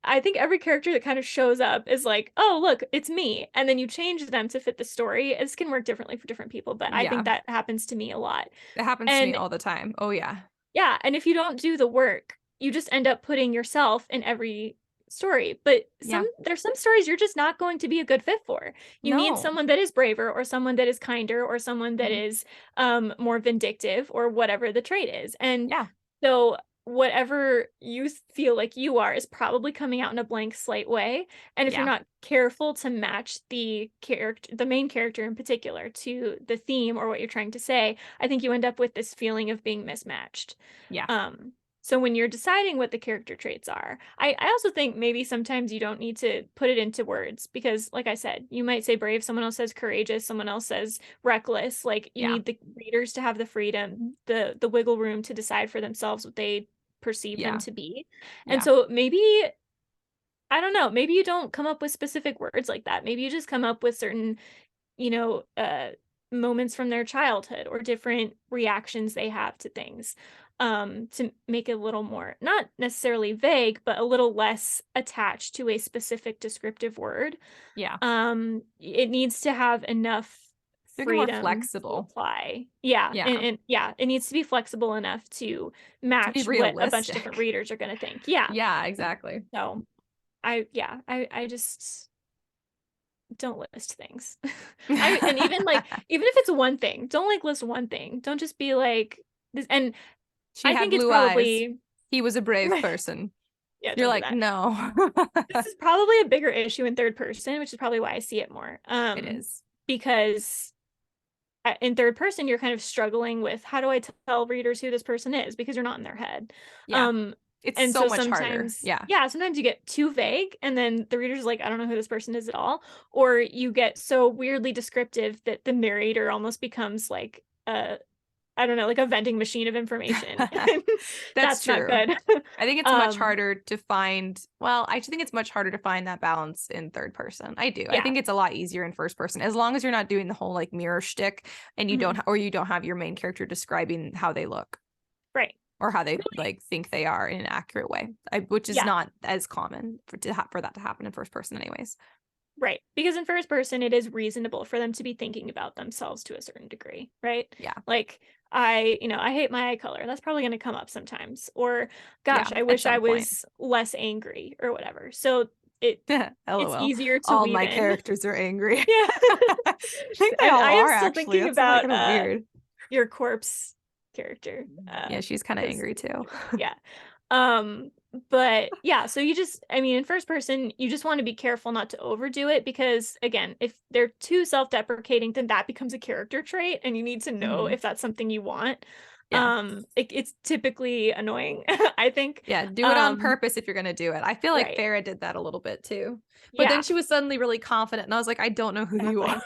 I think every character that kind of shows up is like, oh, look, it's me. And then you change them to fit the story. This can work differently for different people, but I think that happens to me a lot. It happens to me all the time. Oh, yeah. Yeah. And if you don't do the work, you just end up putting yourself in every story. But there's some stories you're just not going to be a good fit for. You need someone that is braver, or someone that is kinder, or someone that is more vindictive, or whatever the trait is. And so whatever you feel like you are is probably coming out in a blank slate way. And if you're not careful to match the main character in particular to the theme or what you're trying to say, I think you end up with this feeling of being mismatched. So when you're deciding what the character traits are, I also think maybe sometimes you don't need to put it into words, because like I said, you might say brave, someone else says courageous, someone else says reckless. Like you need the readers to have the freedom, the wiggle room to decide for themselves what they perceive them to be. And so maybe, I don't know, maybe you don't come up with specific words like that. Maybe you just come up with certain, moments from their childhood or different reactions they have to things. To make it a little more, not necessarily vague, but a little less attached to a specific descriptive word. It needs to have enough freedom, more flexible to apply. And it needs to be flexible enough to match what a bunch of different readers are going to think. Exactly. So I just don't list things. And even if it's one thing, don't list one thing. Don't just be like this. And I think it's probably eyes. He was a brave person. You're like, no. This is probably a bigger issue in third person, which is probably why I see it more. It is. Because in third person, you're kind of struggling with, how do I tell readers who this person is, because you're not in their head. Yeah. It's And so so much harder. sometimes, Yeah. yeah, sometimes you get too vague and then the reader's like, I don't know who this person is at all. Or you get so weirdly descriptive that the narrator almost becomes like I don't know, like a vending machine of information. That's That's not true. good. I think it's much harder to find, well, I think it's much harder to find that balance in third person. I do. I Yeah. think it's a lot easier in first person, as long as you're not doing the whole like mirror shtick and you don't, or you don't have your main character describing how they look. Right. Or how they like think they are in an accurate way, which is not as common for that to happen in first person anyways. Right. Because in first person, it is reasonable for them to be thinking about themselves to a certain degree, right? Yeah. Like I hate my eye color. That's probably going to come up sometimes. Or gosh, Yeah, I wish I was less angry or whatever. So it's easier to all weave my in. characters are angry. Yeah. I think they all I are am still actually. thinking That's about kind of weird. your corpse character. Yeah, she's kind of angry too. Yeah. But yeah, so in first person, you just want to be careful not to overdo it, because again, if they're too self-deprecating, then that becomes a character trait and you need to know if that's something you want. Yeah. It's typically annoying, I think. Yeah, do it on purpose if you're going to do it. I feel like Farrah did that a little bit too. But then she was suddenly really confident and I was like, I don't know who you are.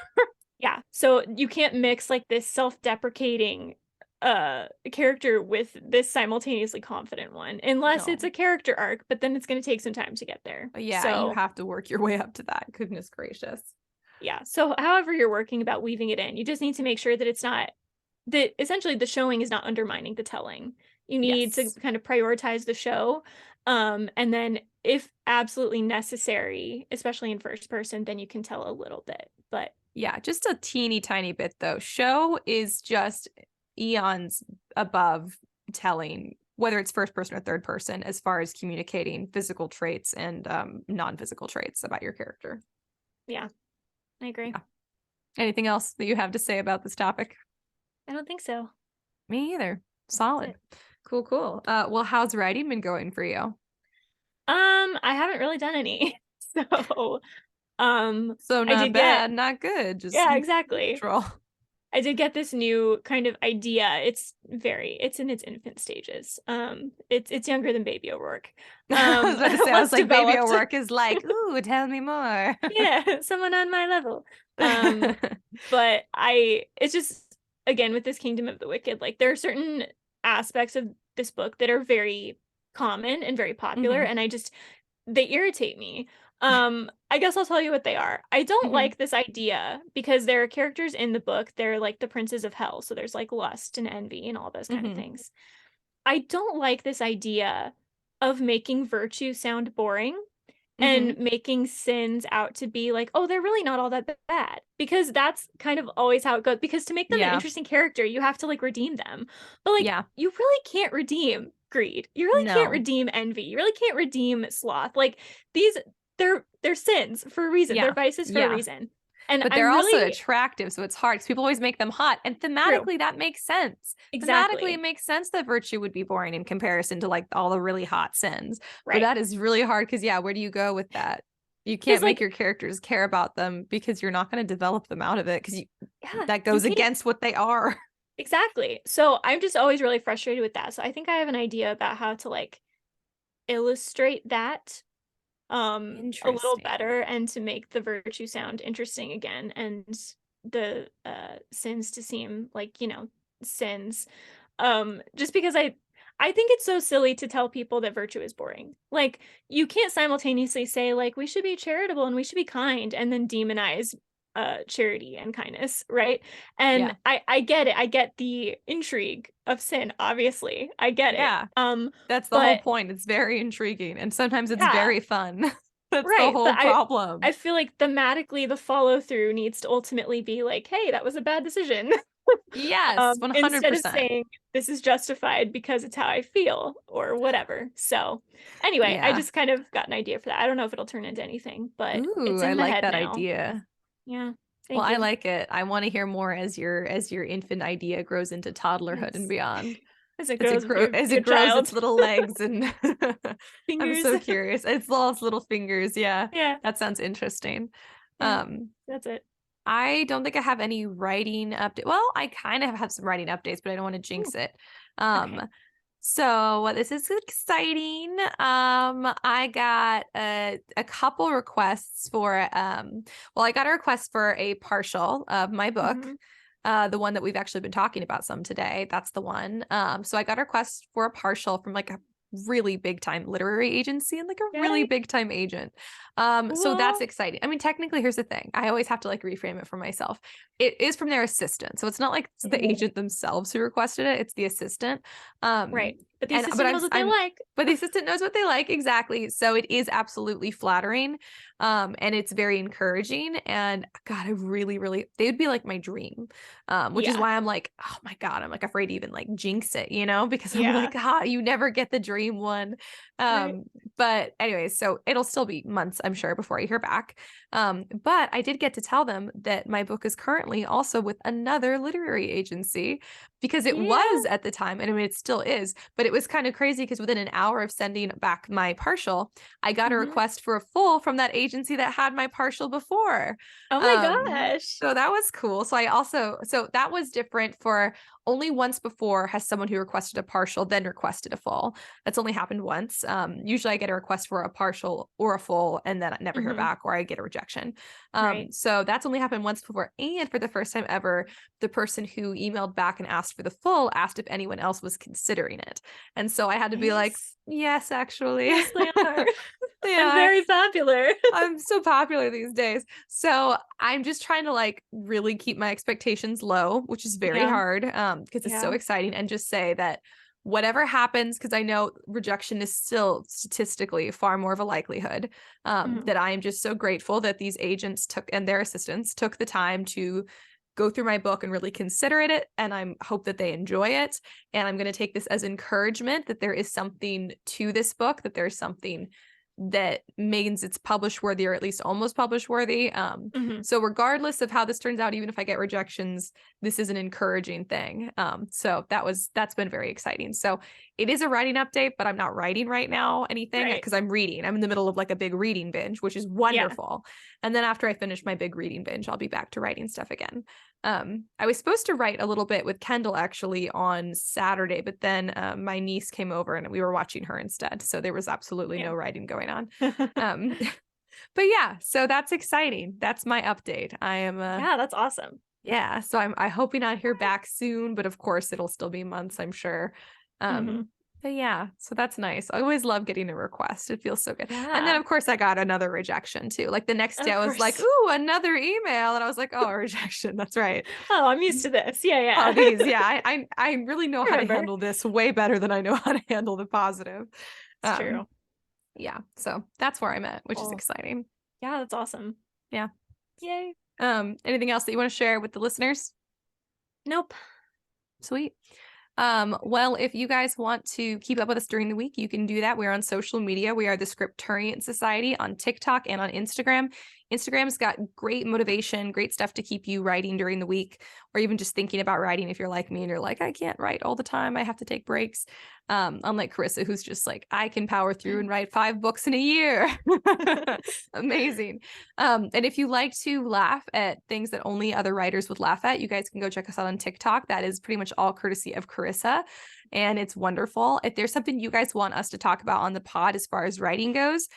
Yeah, so you can't mix like this self-deprecating character with this simultaneously confident one, unless it's a character arc, but then it's going to take some time to get there. Yeah, so you have to work your way up to that. Goodness gracious. Yeah, so however you're working about weaving it in, you just need to make sure that it's not, that essentially the showing is not undermining the telling. You need to kind of prioritize the show, and then if absolutely necessary, especially in first person, then you can tell a little bit. But yeah, just a teeny tiny bit though. Show is just eons above telling, whether it's first person or third person, as far as communicating physical traits and non-physical traits about your character. Yeah, I agree. Yeah. Anything else that you have to say about this topic? I don't think so. Me either. Solid. Cool. Well, how's writing been going for you? I haven't really done any. So not bad, not good. Just exactly. Neutral. I did get this new kind of idea. It's in its infant stages. It's younger than Baby O'Rourke. I was about to say, I was like, Baby O'Rourke is like, ooh, tell me more. Yeah, someone on my level. But it's just, again, with this Kingdom of the Wicked, like there are certain aspects of this book that are very common and very popular, and they irritate me. I guess I'll tell you what they are. I don't like this idea, because there are characters in the book, they're like the princes of hell, so there's like lust and envy and all those kind of things. I don't like this idea of making virtue sound boring and making sins out to be like, oh, they're really not all that bad, because that's kind of always how it goes. Because to make them an interesting character, you have to like redeem them, but like you really can't redeem greed, you really can't redeem envy, you really can't redeem sloth. Like they're sins for a reason, they're vices for a reason. But they're also attractive, so it's hard because people always make them hot. And thematically, that makes sense. Exactly. Thematically, it makes sense that virtue would be boring in comparison to like all the really hot sins. But that is really hard because, where do you go with that? You can't make your characters care about them because you're not going to develop them out of it, because that goes against what they are. Exactly. So I'm just always really frustrated with that. So I think I have an idea about how to like illustrate that a little better, and to make the virtue sound interesting again, and the sins to seem like, sins. Just because I think it's so silly to tell people that virtue is boring. Like, you can't simultaneously say like we should be charitable and we should be kind, and then demonize charity and kindness, right? And I get it. I get the intrigue of sin, obviously. I get it. That's the whole point. It's very intriguing, and sometimes it's very fun. That's the whole problem. I feel like thematically the follow-through needs to ultimately be like, hey, that was a bad decision. Yes, 100%. Instead of saying this is justified because it's how I feel or whatever. So anyway, I just kind of got an idea for that. I don't know if it'll turn into anything, but it's in my head now. I like that idea. Yeah. Well, I like it. I want to hear more as your infant idea grows into toddlerhood and beyond. As it grows its little legs and fingers. I'm so curious. It's all its little fingers. Yeah. Yeah. That sounds interesting. Yeah, that's it. I don't think I have any writing update. Well, I kind of have some writing updates, but I don't want to jinx it. Okay. So this is exciting. I got a couple requests for I got a request for a partial of my book. The one that we've actually been talking about some today. That's the one. So I got a request for a partial from like a really big time literary agency and like a really big time agent. So that's exciting. I mean, technically, here's the thing. I always have to like reframe it for myself. It is from their assistant. So it's not like it's the agent themselves who requested it. It's the assistant. Right. But the assistant knows what they like. But the assistant knows what they like. Exactly. So it is absolutely flattering. And it's very encouraging. And God, I really, really, they would be like my dream. Which is why I'm like, oh my God, I'm like afraid to even like jinx it, you know, because I'm like, you never get the dream one. But anyway, so it'll still be months, I'm sure, before I hear back. But I did get to tell them that my book is currently also with another literary agency because it was at the time, and I mean, it still is, but it was kind of crazy because within an hour of sending back my partial, I got a request for a full from that agency that had my partial before. Oh my gosh. So that was cool. So that was different for only once before has someone who requested a partial then requested a full. That's only happened once. Usually I get a request for a partial or a full and then I never hear back or I get a rejection. So that's only happened once before. And for the first time ever, the person who emailed back and asked for the full asked if anyone else was considering it. And so I had to be like, yes, actually. Yes, they are. I'm very popular. I'm so popular these days. So I'm just trying to like really keep my expectations low, which is very hard because it's so exciting, and just say that whatever happens, because I know rejection is still statistically far more of a likelihood, that I am just so grateful that these agents took and their assistants took the time to go through my book and really consider it. And I hope that they enjoy it. And I'm going to take this as encouragement that there is something to this book, that there's something that means it's publish worthy or at least almost publish worthy. So regardless of how this turns out, even if I get rejections, this is an encouraging thing. So that's been very exciting. So it is a writing update, but I'm not writing right now anything because I'm reading. I'm in the middle of like a big reading binge, which is wonderful. And then after I finish my big reading binge, I'll be back to writing stuff again. I was supposed to write a little bit with Kendall actually on Saturday, but then my niece came over and we were watching her instead. So there was absolutely no writing going on. But yeah, so that's exciting. That's my update. I am that's awesome. Yeah, so I hoping I'll hear back soon, but of course it'll still be months, I'm sure. But yeah, so that's nice. I always love getting a request. It feels so good. And then of course I got another rejection too. Like the next day I was like, ooh, another email. And I was like, oh, a rejection. That's right. Oh, I'm used to this. Yeah. Oh, these. Yeah. I really know how to handle this way better than I know how to handle the positive. It's true. Yeah. So that's where I'm at, which is exciting. Yeah, that's awesome. Yeah. Yay. Anything else that you want to share with the listeners? Nope. Sweet. Well, if you guys want to keep up with us during the week, you can do that. We're on social media. We are the Scripturient Society on TikTok and on Instagram. Instagram's got great motivation, great stuff to keep you writing during the week, or even just thinking about writing if you're like me and you're like, I can't write all the time. I have to take breaks. Unlike Karissa, who's just like, I can power through and write 5 books in a year. Amazing. And if you like to laugh at things that only other writers would laugh at, you guys can go check us out on TikTok. That is pretty much all courtesy of Karissa. And it's wonderful. If there's something you guys want us to talk about on the pod as far as writing goes,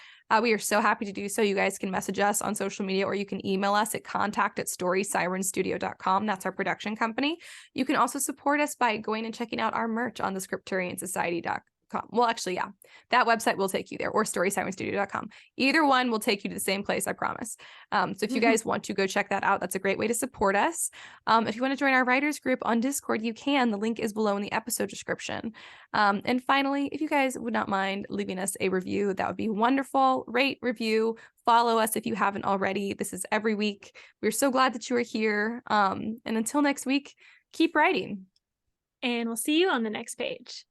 we are so happy to do so. You guys can message us on social media, or you can email us at contact@storysirenstudio.com. That's our production company. You can also support us by going and checking out our merch on the Scripturientsociety.com. Well, actually, yeah, that website will take you there, or storysirenstudio.com. Either one will take you to the same place, I promise. So if you guys want to go check that out, that's a great way to support us. If you want to join our writers group on Discord, you can. The link is below in the episode description. And finally, if you guys would not mind leaving us a review, that would be wonderful. Rate, review, follow us if you haven't already. This is every week. We're so glad that you are here. And until next week, keep writing. And we'll see you on the next page.